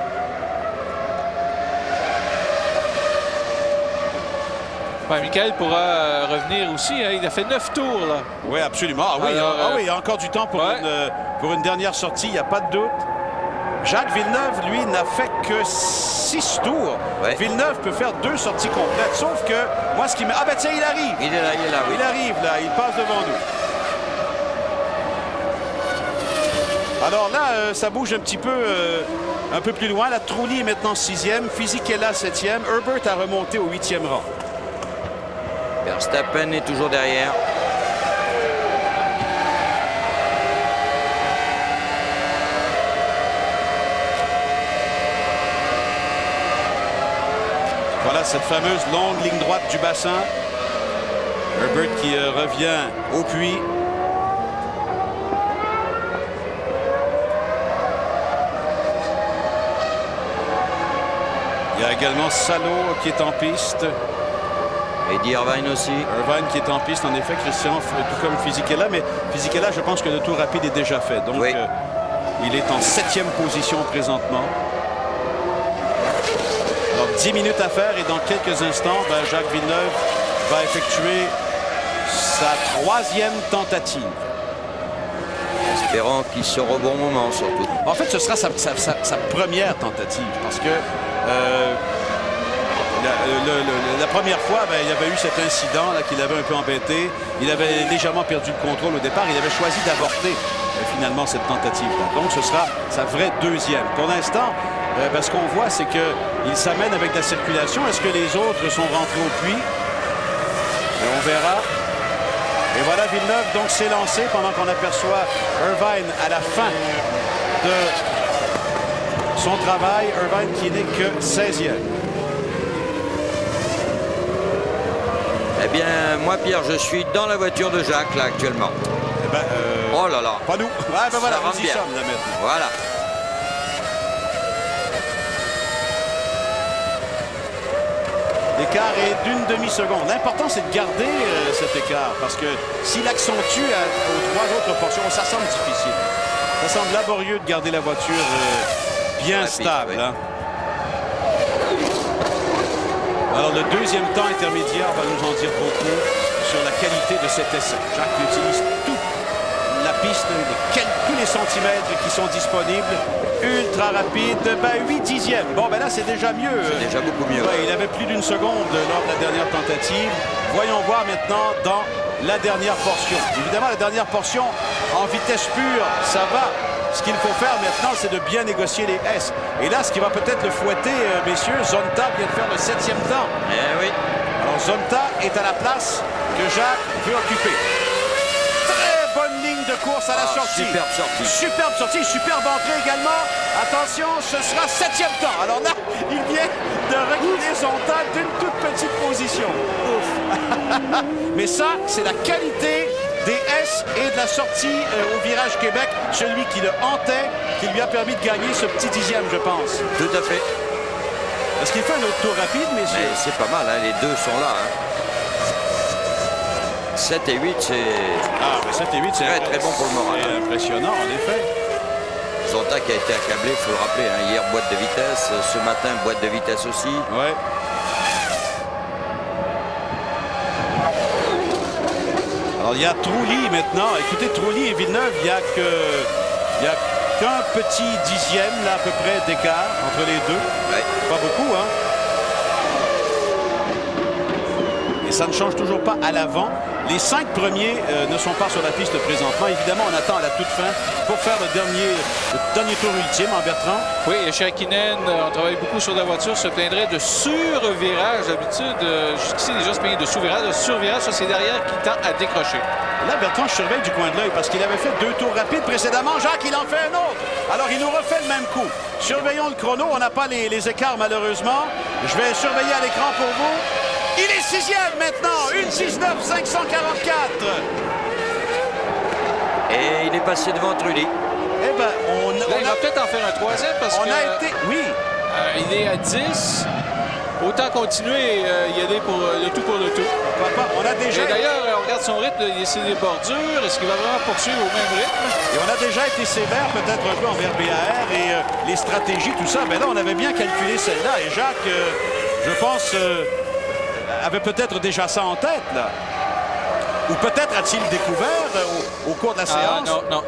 Michael pourra revenir aussi. Hein. Il a fait 9 tours, là. Oui, absolument. Ah, oui, alors, oui, il y a encore du temps pour une dernière sortie, il n'y a pas de doute. Jacques Villeneuve, lui, n'a fait que 6 tours. Ouais. Villeneuve peut faire 2 sorties complètes. Sauf que, moi, ce qui me... Ah, ben tiens, il arrive. Il est là, oui. Il arrive, là. Il passe devant nous. Alors là, ça bouge un petit peu, un peu plus loin. La Trulli est maintenant 6e. Fisichella 7e. Herbert a remonté au 8e rang. Verstappen est toujours derrière. Voilà cette fameuse longue ligne droite du bassin. Herbert qui revient au puits. Il y a également Salo qui est en piste. Eddie Irvine aussi. Irvine qui est en piste, en effet, Christian, tout comme Fisichella. Mais Fisichella, je pense que le tour rapide est déjà fait. Donc, oui. Il est en 7e position présentement. Alors, 10 minutes à faire et dans quelques instants, ben, Jacques Villeneuve va effectuer sa 3e tentative. Espérons qu'il sera au bon moment, surtout. En fait, ce sera sa première tentative parce que la première fois, ben, il y avait eu cet incident là, qui l'avait un peu embêté. Il avait légèrement perdu le contrôle au départ. Il avait choisi d'avorter finalement cette tentative-là. Donc, ce sera sa vraie 2e. Pour l'instant, ben, ce qu'on voit, c'est qu'il s'amène avec la circulation. Est-ce que les autres sont rentrés au puits? On verra. Et voilà, Villeneuve donc s'est lancé pendant qu'on aperçoit Irvine à la fin de son travail. Irvine qui n'est que 16e. Eh bien, moi, Pierre, je suis dans la voiture de Jacques, là, actuellement. Eh ben, Oh là là. pas nous. Ouais, ben voilà, Ça rentre nous y bien. sommes là maintenant. Voilà. L'écart est d'une demi-seconde. L'important, c'est de garder cet écart parce que s'il accentue aux 3 autres portions, ça semble difficile. Ça semble laborieux de garder la voiture bien Rapide, stable. oui. Hein. Alors, le deuxième temps intermédiaire va nous en dire beaucoup sur la qualité de cet essai. Jacques utilise toute la piste, tous les centimètres qui sont disponibles. Ultra rapide, 8 dixièmes. Bon, ben là, c'est déjà mieux. C'est déjà beaucoup mieux. Ouais, il avait plus d'une seconde lors de la dernière tentative. Voyons voir maintenant dans la dernière portion. Évidemment, la dernière portion, en vitesse pure, ça va. Ce qu'il faut faire maintenant, c'est de bien négocier les S. Et là, ce qui va peut-être le fouetter, messieurs, Zonta vient de faire le 7e temps. Eh oui. Alors, Zonta est à la place que Jacques veut occuper. Très bonne ligne de course à la sortie. Superbe sortie. Superbe sortie, superbe entrée également. Attention, ce sera 7e temps. Alors là, il vient de reculer Zonta d'une toute petite position. Ouf. Mais ça, c'est la qualité des S et de la sortie au virage Québec. Celui qui le hantait, qui lui a permis de gagner ce petit dixième, je pense. Tout à fait. Est-ce qu'il fait un autre tour rapide, messieurs? Mais c'est pas mal, hein, les deux sont là. Hein. 7 et 8, c'est Ah, mais 7 et 8, c'est très bon pour le moral. C'est impressionnant, en effet. Zonta qui a été accablé, il faut le rappeler. Hein. Hier, boîte de vitesse. Ce matin, boîte de vitesse aussi. Ouais. Alors, il y a Trulli maintenant. Écoutez, Trulli et Villeneuve, il n'y a qu'un petit dixième, là, à peu près, d'écart entre les deux. Ouais. Pas beaucoup, hein? Et ça ne change toujours pas à l'avant. Les 5 premiers ne sont pas sur la piste présentement. Évidemment, on attend à la toute fin pour faire le dernier tour ultime en Bertrand. Oui, et chez Hakkinen, on travaille beaucoup sur la voiture, se plaindrait de survirage. D'habitude, jusqu'ici, les gens se plaignaient de sous-virage, de survirage. Ça, c'est derrière qui tend à décrocher. Là, Bertrand, je surveille du coin de l'œil parce qu'il avait fait 2 tours rapides précédemment. Jacques, il en fait un autre. Alors, il nous refait le même coup. Surveillons le chrono. On n'a pas les écarts, malheureusement. Je vais surveiller à l'écran pour vous. Il est 6e maintenant. 1,19,544. Et il est passé devant Trulli. Eh bien, Là, il va peut-être en faire un troisième parce on que a été... Oui. il est à 10. Autant continuer y aller pour le tout pour le tout. Papa, on a déjà... Et d'ailleurs, on regarde son rythme, il essaie des bordures. Est-ce qu'il va vraiment poursuivre au même rythme? Et on a déjà été sévère, peut-être un peu envers BAR et les stratégies, tout ça. Mais là, on avait bien calculé celle-là. Et Jacques, je pense, avait peut-être déjà ça en tête, là. Ou peut-être a-t-il découvert au cours de la séance? Non.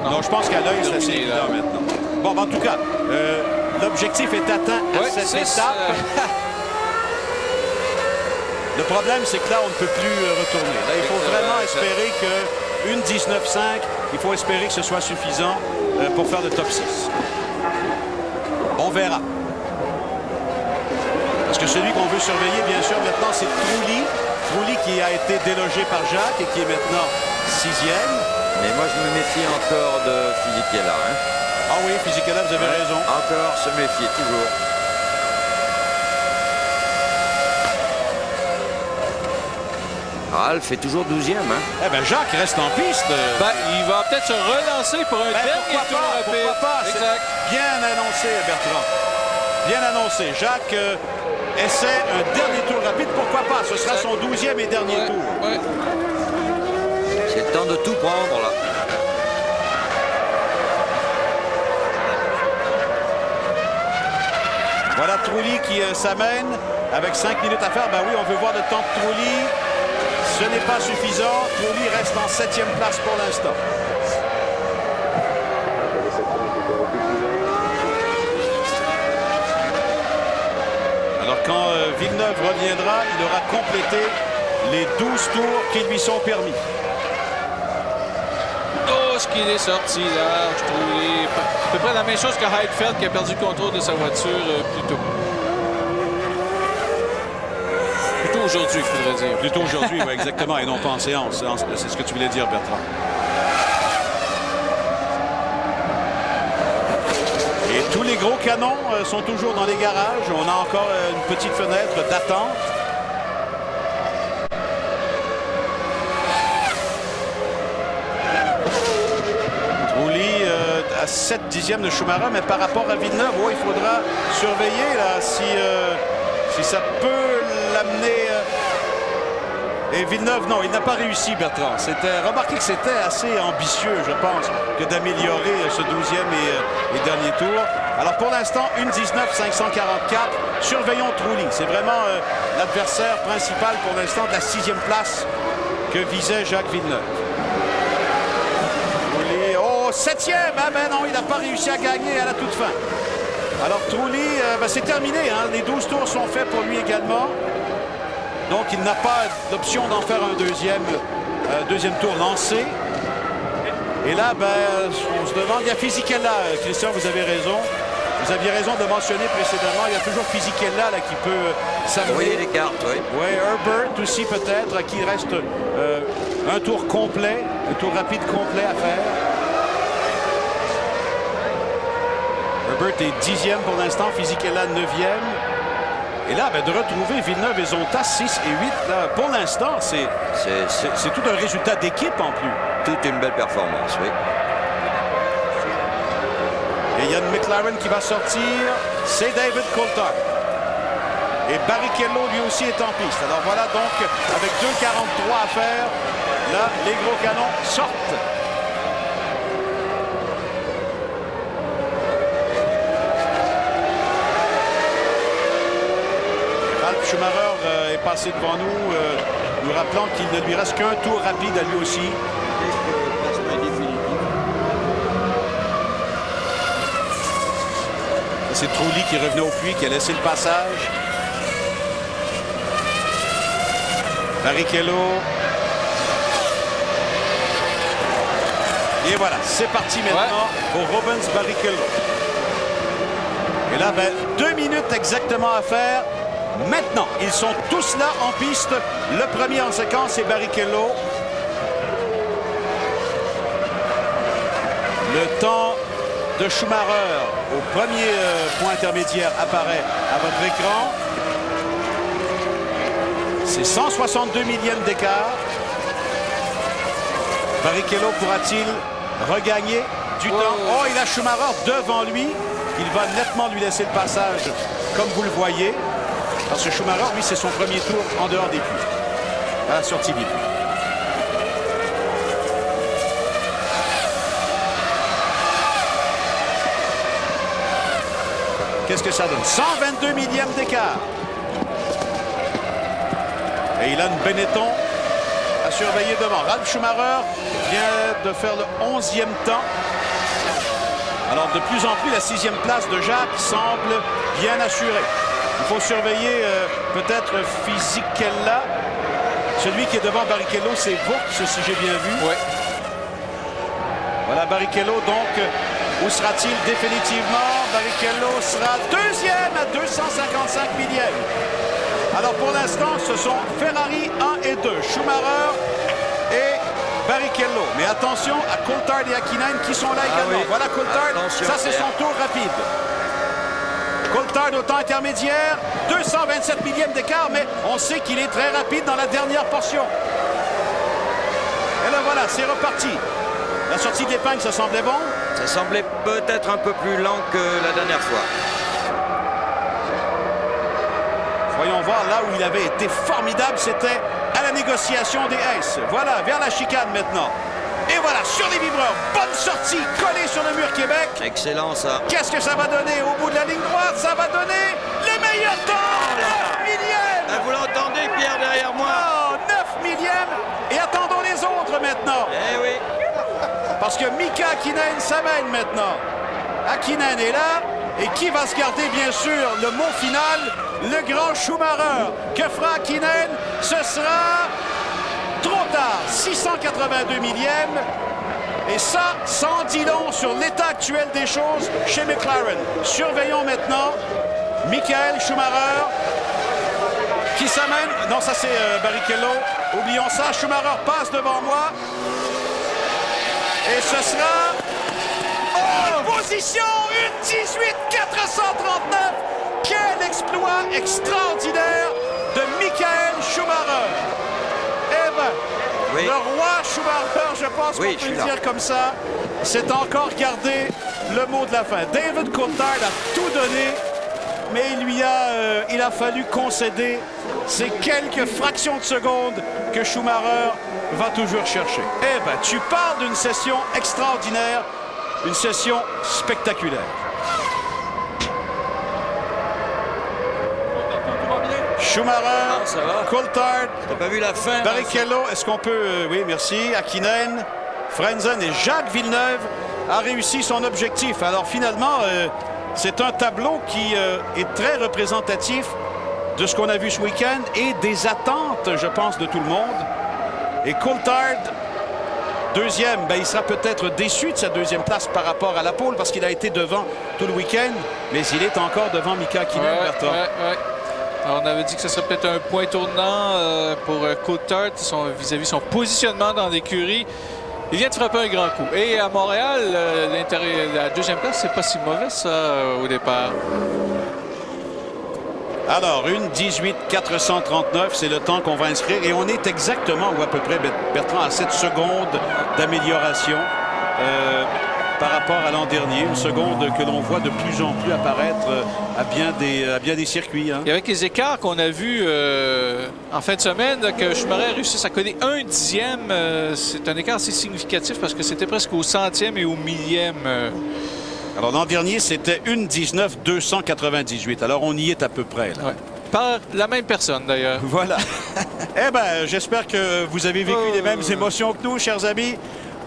Non, je pense qu'à l'œil, c'est assez évident maintenant. Bon, ben, en tout cas, l'objectif est atteint à cette étape. Le problème, c'est que là, on ne peut plus retourner. Là, il faut vraiment espérer qu'une 19,5, il faut espérer que ce soit suffisant pour faire le top 6. On verra. Parce que celui qu'on veut surveiller, bien sûr, maintenant, c'est Trulli. Trulli qui a été délogé par Jacques et qui est maintenant 6e. Mais moi, je me méfie encore de Fisichella. Hein. Ah oui, Fisichella, vous avez raison. Encore se méfier, toujours. Ralph est toujours 12e. Hein. Eh bien, Jacques reste en piste. Il va peut-être se relancer pour un dernier tour rapide. Pourquoi pas? Exact. Bien annoncé, Bertrand. Bien annoncé. Jacques essaie un dernier tour rapide. Pourquoi pas? Ce sera son 12e et dernier tour. Ouais. C'est le temps de tout prendre, là. Voilà Trulli qui s'amène avec 5 minutes à faire. Ben oui, on veut voir le temps de Trulli. Ce n'est pas suffisant. Trulli reste en 7e place pour l'instant. Alors quand Villeneuve reviendra, il aura complété les 12 tours qui lui sont permis. Oh, ce qu'il est sorti là, je trouve. À peu près la même chose que Heidfeld qui a perdu le contrôle de sa voiture plus tôt. Plutôt aujourd'hui, il faudrait dire. Plutôt aujourd'hui, oui, exactement, et non pas en séance. C'est ce que tu voulais dire, Bertrand. gros canons sont toujours dans les garages. On a encore une petite fenêtre d'attente. Trulli à 7 dixièmes de Schumacher, mais par rapport à Villeneuve, il faudra surveiller là, si ça peut l'amener. Et Villeneuve, non, il n'a pas réussi, Bertrand. Remarquez que c'était assez ambitieux, je pense, que d'améliorer ce 12e et dernier tour. Alors pour l'instant, 1:19,544. Surveillons Trulli. C'est vraiment l'adversaire principal pour l'instant de la 6e place que visait Jacques Villeneuve. Trulli, 7e, mais non, il n'a pas réussi à gagner à la toute fin. Alors Trulli, c'est terminé, hein. Les 12 tours sont faits pour lui également. Donc, il n'a pas l'option d'en faire un deuxième tour lancé. Et là, on se demande, il y a Fisichella, Christian, vous avez raison. Vous aviez raison de mentionner précédemment, il y a toujours Fisichella là, qui peut s'amener. Envoyer les cartes, oui. Oui, Herbert aussi peut-être, à qui il reste un tour complet, un tour rapide complet à faire. Herbert est 10e pour l'instant, Fisichella 9e. Et là, de retrouver Villeneuve et Zonta 6 et 8, là, pour l'instant, c'est tout un résultat d'équipe en plus. Toute une belle performance, oui. Et il y a une McLaren qui va sortir, c'est David Coulthard. Et Barrichello, lui aussi, est en piste. Alors voilà donc, avec 2,43 à faire, là, les gros canons sortent. Schumacher est passé devant nous rappelant qu'il ne lui reste qu'un tour rapide à lui aussi. C'est Trulli qui revenait au puits, qui a laissé le passage. Barrichello. Et voilà, c'est parti maintenant pour Rubens Barrichello. Et là, 2 minutes exactement à faire. Maintenant, ils sont tous là en piste. Le premier en séquence, c'est Barrichello. Le temps de Schumacher au premier point intermédiaire apparaît à votre écran. C'est 162 millièmes d'écart. Barrichello pourra-t-il regagner du temps? Oh, il a Schumacher devant lui. Il va nettement lui laisser le passage, comme vous le voyez. Parce que Schumacher, lui, c'est son premier tour en dehors des puits, à la sortie des puits. Qu'est-ce que ça donne? 122 millièmes d'écart. Et il a une Benetton à surveiller devant. Ralf Schumacher vient de faire le 11e temps. Alors, de plus en plus, la 6e place de Jacques semble bien assurée. Il faut surveiller peut-être Fisichella. Celui qui est devant Barrichello, c'est Vaux, si j'ai bien vu. Oui. Voilà Barrichello, donc, où sera-t-il définitivement? Barrichello sera deuxième à 255 millièmes. Alors, pour l'instant, ce sont Ferrari 1 et 2, Schumacher et Barrichello. Mais attention à Coulthard et Hakkinen qui sont là également. Oui. Voilà Coulthard, ça c'est son tour rapide. Coulthard au temps intermédiaire, 227 millièmes d'écart, mais on sait qu'il est très rapide dans la dernière portion. Et là voilà, c'est reparti. La sortie de l'épingle, ça semblait bon? Ça semblait peut-être un peu plus lent que la dernière fois. Voyons voir là où il avait été formidable, c'était à la négociation des Aces. Voilà, vers la chicane maintenant. Et voilà, sur les vibreurs, bonne sortie, collée sur le mur Québec. Excellent ça. Qu'est-ce que ça va donner au bout de la ligne droite? Ça va donner le meilleur temps, 9 millièmes. Vous l'entendez, Pierre, derrière moi? Oh, 9 millièmes. Et attendons les autres maintenant. Eh oui. Parce que Mika Hakkinen s'amène maintenant. Hakkinen est là. Et qui va se garder, bien sûr, le mot final? Le grand Schumacher. Que fera Hakkinen? Ce sera trop tard. 682 millièmes. Et ça, sans dit long sur l'état actuel des choses chez McLaren. Surveillons maintenant Michael Schumacher qui s'amène. Non, ça c'est Barrichello. Oublions ça. Schumacher passe devant moi. Et ce sera... Oh, position, une 18,439. Quel exploit extraordinaire de Michael Schumacher. Eh ben, Oui. le roi Schumacher, je pense qu'on Oui, peut je suis le là. dire comme ça, c'est encore gardé le mot de la fin. David Coulthard a tout donné, mais il a fallu concéder ces quelques fractions de secondes que Schumacher va toujours chercher. Eh ben, tu parles d'une session extraordinaire, une session spectaculaire. Schumacher, Ça va? Coulthard, T'as pas vu la fin? Barrichello, est-ce qu'on peut... oui, merci. Hakkinen, Frentzen et Jacques Villeneuve a réussi son objectif. Alors finalement, c'est un tableau qui est très représentatif de ce qu'on a vu ce week-end et des attentes, je pense, de tout le monde. Et Coulthard, deuxième, ben, il sera peut-être déçu de sa deuxième place par rapport à la pole parce qu'il a été devant tout le week-end, mais il est encore devant Mika Hakkinen, Bertrand. Alors, on avait dit que ce serait peut-être un point tournant pour Coulthard vis-à-vis son positionnement dans l'écurie. Il vient de frapper un grand coup. Et à Montréal, la deuxième place, c'est pas si mauvais, ça, au départ. Alors, une 18,439, c'est le temps qu'on va inscrire. Et on est exactement, ou à peu près, Bertrand, à 7 secondes d'amélioration par rapport à l'an dernier. Une seconde que l'on voit de plus en plus apparaître à bien des circuits. Hein. Et avec les écarts qu'on a vus en fin de semaine, que Schumacher réussisse à coller un dixième, c'est un écart assez significatif parce que c'était presque au centième et au millième. Alors, l'an dernier, c'était une 19,298. Alors, on y est à peu près. Là. Ouais. Par la même personne, d'ailleurs. Voilà. Eh bien, j'espère que vous avez vécu les mêmes émotions que nous, chers amis.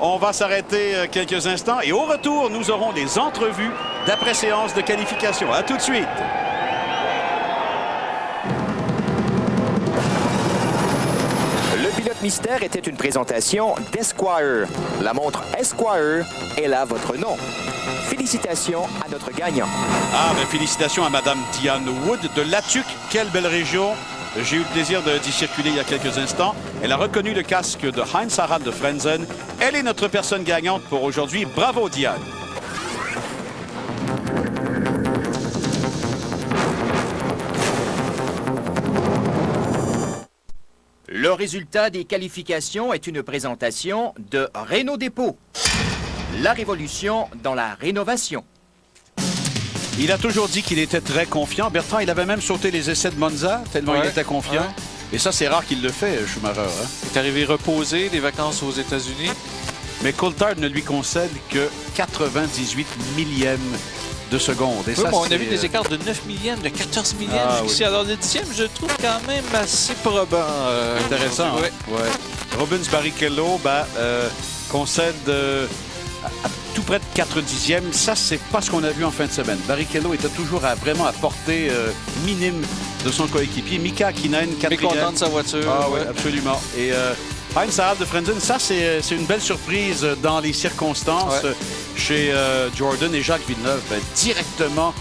On va s'arrêter quelques instants. Et au retour, nous aurons les entrevues d'après-séance de qualification. À tout de suite. Le pilote mystère était une présentation d'Esquire. La montre Esquire est là votre nom. Félicitations à notre gagnant. Ah, ben félicitations à Madame Diane Wood de Latuc. Quelle belle région. J'ai eu le plaisir d'y circuler il y a quelques instants. Elle a reconnu le casque de Heinz Harald de Frentzen. Elle est notre personne gagnante pour aujourd'hui. Bravo, Diane. Le résultat des qualifications est une présentation de Renault Dépôt. La révolution dans la rénovation. Il a toujours dit qu'il était très confiant. Bertrand, il avait même sauté les essais de Monza, tellement il était confiant. Ouais. Et ça, c'est rare qu'il le fait, Schumacher. Hein? Il est arrivé reposé des vacances aux États-Unis. Mais Coulthard ne lui concède que 98 millièmes de seconde. Et Oui, ça, on a vu des écarts de 9 millièmes, de 14 millièmes jusqu'ici. Oui. Alors, le 10e, je le trouve quand même assez probant. Intéressant. Ouais. Hein? Ouais. Rubens Barrichello concède à tout près de 4 dixièmes. Ça, c'est pas ce qu'on a vu en fin de semaine. Barrichello était toujours vraiment à portée minime de son coéquipier. Mika Hakkinen, 4e. Mécontent de sa voiture. Ah oui, absolument. Et Heinz Harald de Frentzen, ça, c'est une belle surprise dans les circonstances chez Jordan et Jacques Villeneuve. Ben, directement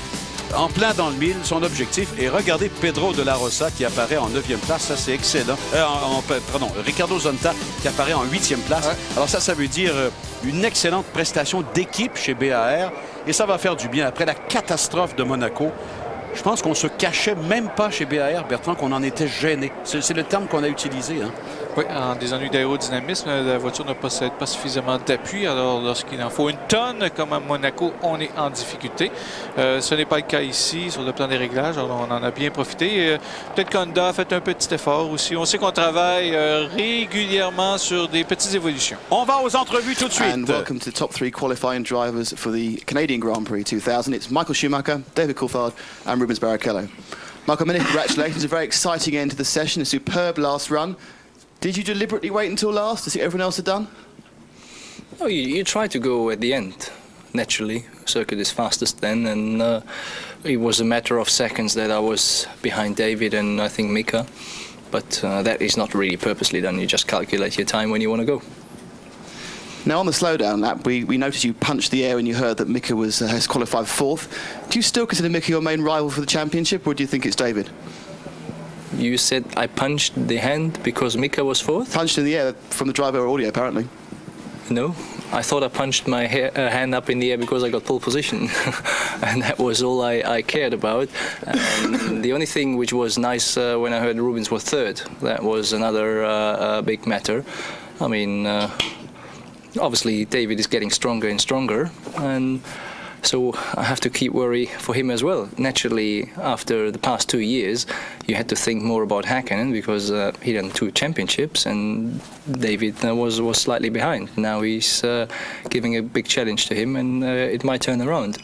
en plein dans le mille, son objectif. Et regardez Pedro de la Rosa qui apparaît en 9e place. Ça, c'est excellent. Pardon, Ricardo Zonta qui apparaît en 8e place. Ouais. Alors ça veut dire une excellente prestation d'équipe chez BAR. Et ça va faire du bien. Après la catastrophe de Monaco, je pense qu'on se cachait même pas chez BAR, Bertrand, qu'on en était gêné. C'est le terme qu'on a utilisé. Hein. Oui, en des ennuis d'aérodynamisme, la voiture ne possède pas suffisamment d'appui. Alors, lorsqu'il en faut une tonne, comme à Monaco, on est en difficulté. Ce n'est pas le cas ici, sur le plan des réglages. Alors, on en a bien profité. Peut-être qu'Honda a fait un petit effort aussi. On sait qu'on travaille régulièrement sur des petites évolutions. On va aux entrevues tout de suite. And welcome to the top 3 qualifying drivers for the Canadian Grand Prix 2000. It's Michael Schumacher, David Coulthard and Rubens Barrichello. Michael, many congratulations. A very exciting end to the session. A superb last run. Did you deliberately wait until last to see what everyone else had done? Oh, you try to go at the end, naturally. Circuit is fastest then, and it was a matter of seconds that I was behind David and I think Mika. But that is not really purposely done. You just calculate your time when you want to go. Now, on the slowdown lap, we noticed you punched the air and you heard that Mika has qualified 4th. Do you still consider Mika your main rival for the championship, or do you think it's David? You said I punched the hand because Mika was 4th? Punched in the air from the driver audio, apparently. No, I thought I punched my hand up in the air because I got pole position, and that was all I cared about. And the only thing which was nice when I heard Rubens was third, that was another big matter. I mean, obviously David is getting stronger and stronger, and so I have to keep worry for him as well. Naturally, after the past 2 years, you had to think more about Häkkinen because he won 2 championships and David was slightly behind. Now he's giving a big challenge to him, and it might turn around.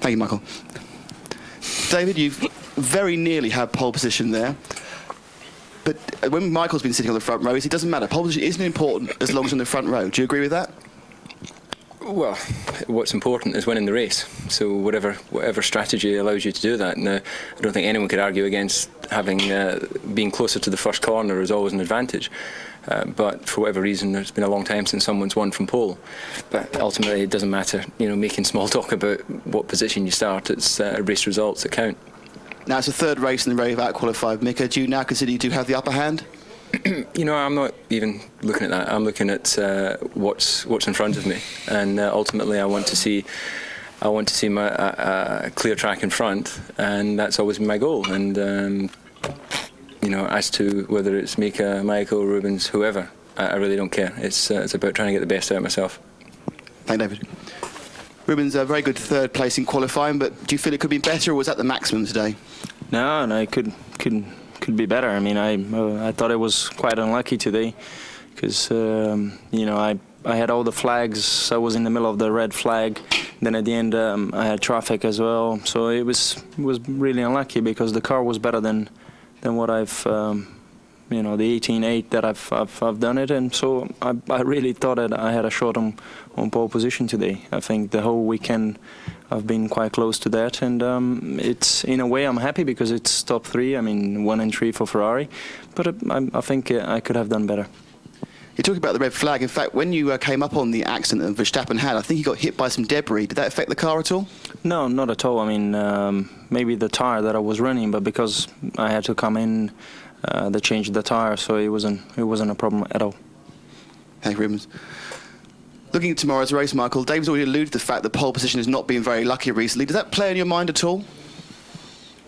Thank you, Michael. David, you've very nearly had pole position there. But when Michael's been sitting on the front row, it doesn't matter. Pole position isn't important as long as you're in the front row. Do you agree with that? Well, what's important is winning the race. So whatever strategy allows you to do that. And I don't think anyone could argue against having being closer to the first corner is always an advantage. But for whatever reason, it's been a long time since someone's won from pole. But ultimately, it doesn't matter. You know, making small talk about what position you start. It's race results that count. Now it's the third race in the row you've out-qualified. Mika, do you now consider you do have the upper hand? You know, I'm not even looking at that. I'm looking at what's in front of me, and ultimately, I want to see my clear track in front, and that's always been my goal. And you know, as to whether it's Mika, Michael, Rubens, whoever, I really don't care. It's about trying to get the best out of myself. Thank you, David. Rubens, a very good third place in qualifying, but do you feel it could be better, or was that the maximum today? No, it could be better. I mean, I thought it was quite unlucky today because you know, I had all the flags. I was in the middle of the red flag. Then at the end, I had traffic as well. So it was really unlucky because the car was better than what I've you know, the 18.8 that I've done it, and so I really thought that I had a shot on pole position today. I think the whole weekend I've been quite close to that, and it's in a way I'm happy because it's top 3. I mean, 1 and 3 for Ferrari, but I think I could have done better. You're talking about the red flag. In fact, when you came up on the accident that Verstappen had, I think he got hit by some debris. Did that affect the car at all? No, not at all. I mean, maybe the tire that I was running, but because I had to come in, they changed the tire, so it wasn't a problem at all. Thank you, Rubens. Looking at tomorrow's race, Michael, David's already alluded to the fact that pole position has not been very lucky recently. Does that play on your mind at all?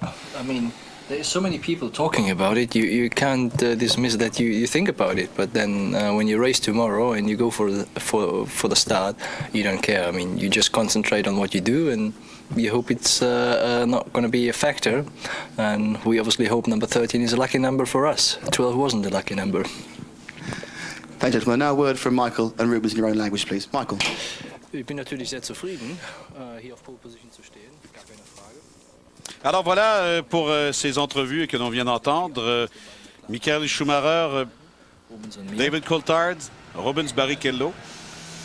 I mean, there's so many people talking about it. You can't dismiss that you think about it. But then when you race tomorrow and you go for the start, you don't care. I mean, you just concentrate on what you do, and you hope it's not going to be a factor. And we obviously hope number 13 is a lucky number for us. 12 wasn't a lucky number. Thank you, gentlemen. Now a word from Michael and Rubens in your own language, please. Michael. Ik ben natuurlijk zeer zufrieden hier op pole position te stehen. Gar keine Frage. Alors voilà pour ces entrevues que l'on vient d'entendre. Michael Schumacher, David Coulthard, Rubens Barrichello.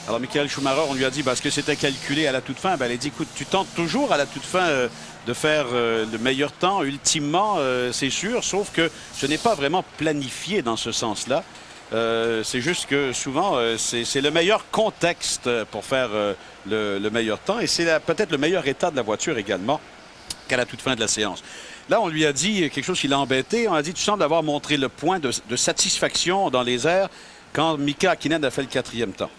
Alors Michael Schumacher, on lui a dit est-ce que c'était calculé à la toute fin? Elle a dit écoute, tu tentes toujours à la toute fin de faire le meilleur temps, ultimement, c'est sûr, sauf que ce n'est pas vraiment planifié dans ce sens-là. C'est juste que souvent, c'est le meilleur contexte pour faire le meilleur temps, et c'est peut-être le meilleur état de la voiture également qu'à la toute fin de la séance. Là, on lui a dit quelque chose qui l'a embêté. On a dit tu sembles avoir montré le point de satisfaction dans les airs quand Mika Häkkinen a fait le 4e temps.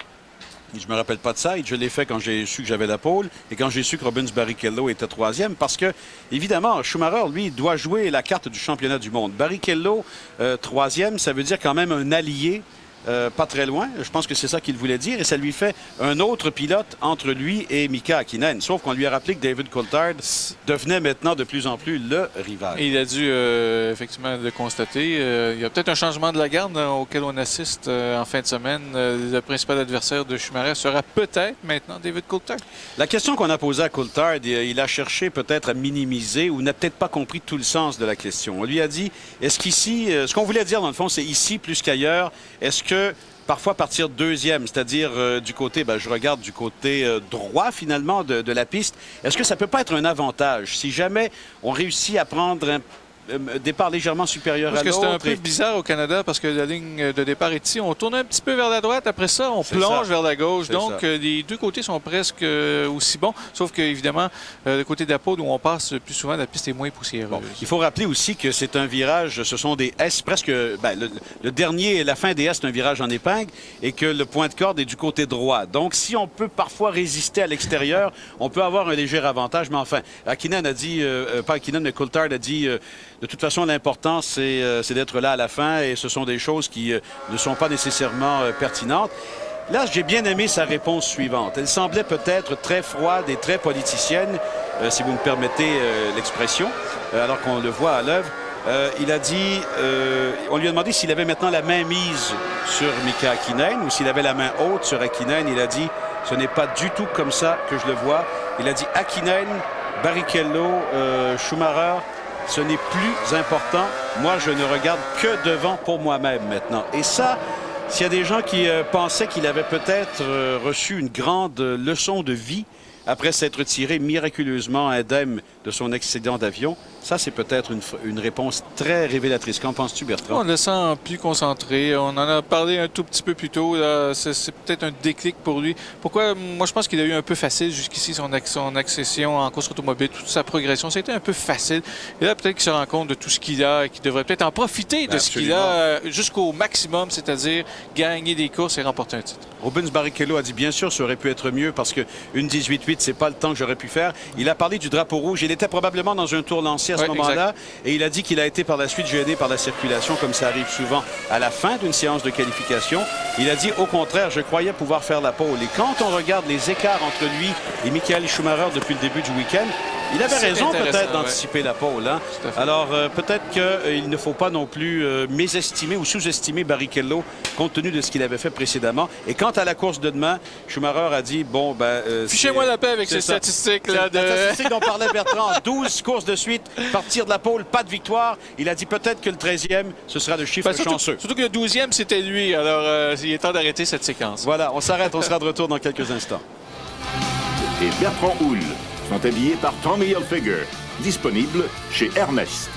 Je ne me rappelle pas de ça. Je l'ai fait quand j'ai su que j'avais la pole et quand j'ai su que Rubens Barrichello était 3e parce que, évidemment, Schumacher, lui, doit jouer la carte du championnat du monde. Barrichello, 3e, ça veut dire quand même un allié pas très loin. Je pense que c'est ça qu'il voulait dire et ça lui fait un autre pilote entre lui et Mika Häkkinen. Sauf qu'on lui a rappelé que David Coulthard devenait maintenant de plus en plus le rival. Et il a dû effectivement le constater. Il y a peut-être un changement de la garde auquel on assiste en fin de semaine. Le principal adversaire de Schumacher sera peut-être maintenant David Coulthard. La question qu'on a posée à Coulthard, il a cherché peut-être à minimiser ou n'a peut-être pas compris tout le sens de la question. On lui a dit, est-ce qu'ici, ce qu'on voulait dire dans le fond, c'est ici plus qu'ailleurs, est-ce que parfois partir 2e, c'est-à-dire du côté, je regarde du côté droit finalement de la piste, est-ce que ça peut pas être un avantage si jamais on réussit à prendre départ légèrement supérieur Parce à que l'autre. c'était un peu bizarre au Canada parce que la ligne de départ est ici. On tourne un petit peu vers la droite. Après ça, on plonge vers la gauche. Donc, les deux côtés sont presque aussi bons. Sauf qu'évidemment, le côté d'Apode où on passe le plus souvent, la piste est moins poussiéreuse. Bon, il faut rappeler aussi que c'est un virage, ce sont des S presque... le dernier, la fin des S, c'est un virage en épingle et que le point de corde est du côté droit. Donc, si on peut parfois résister à l'extérieur, on peut avoir un léger avantage. Mais enfin, Hakkinen a dit, pas Hakkinen, mais Coulthard a dit, de toute façon, l'important, c'est d'être là à la fin et ce sont des choses qui ne sont pas nécessairement pertinentes. Là, j'ai bien aimé sa réponse suivante. Elle semblait peut-être très froide et très politicienne, si vous me permettez l'expression, alors qu'on le voit à l'œuvre. Il a dit, on lui a demandé s'il avait maintenant la main mise sur Mika Hakkinen ou s'il avait la main haute sur Hakkinen. Il a dit, ce n'est pas du tout comme ça que je le vois. Il a dit, Hakkinen, Barrichello, Schumacher, ce n'est plus important. Moi, je ne regarde que devant pour moi-même maintenant. Et ça, s'il y a des gens qui pensaient qu'il avait peut-être reçu une grande leçon de vie après s'être tiré miraculeusement indemne de son accident d'avion, ça, c'est peut-être une réponse très révélatrice. Qu'en penses-tu, Bertrand? On le sent plus concentré. On en a parlé un tout petit peu plus tôt. C'est peut-être un déclic pour lui. Pourquoi? Moi, je pense qu'il a eu un peu facile jusqu'ici son accession en course automobile, toute sa progression. C'était un peu facile. Et là, peut-être qu'il se rend compte de tout ce qu'il a et qu'il devrait peut-être en profiter de ce qu'il a jusqu'au maximum, c'est-à-dire gagner des courses et remporter un titre. Rubens Barrichello a dit, bien sûr, ça aurait pu être mieux parce que une 18-8, c'est pas le temps que j'aurais pu faire. Il a parlé du drapeau rouge. Il était probablement dans un tour lancé à ce moment-là. Et il a dit qu'il a été par la suite gêné par la circulation, comme ça arrive souvent à la fin d'une séance de qualification. Il a dit, au contraire, je croyais pouvoir faire la pole. Et quand on regarde les écarts entre lui et Michael Schumacher depuis le début du week-end, il avait raison peut-être d'anticiper la pole. Hein? Alors peut-être qu'il ne faut pas non plus mésestimer ou sous-estimer Barrichello compte tenu de ce qu'il avait fait précédemment. Et quant à la course de demain, Schumacher a dit, bon, ben... fichez-moi la paix avec ces statistiques-là. La statistique dont parlait Bertrand, 12 courses de suite, partir de la pole, pas de victoire. Il a dit peut-être que le 13e, ce sera le chiffre chanceux. Surtout que le 12e, c'était lui. Alors, il est temps d'arrêter cette séquence. Voilà, on s'arrête, on sera de retour dans quelques instants. Et Bertrand Houle sont habillés par Tommy Hilfiger, disponible chez Ernest.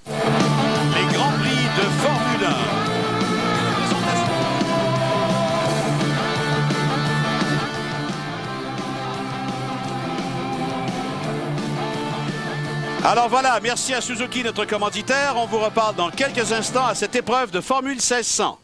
Les Grands Prix de Formule 1. Alors voilà, merci à Suzuki, notre commanditaire. On vous reparle dans quelques instants à cette épreuve de Formule 1600.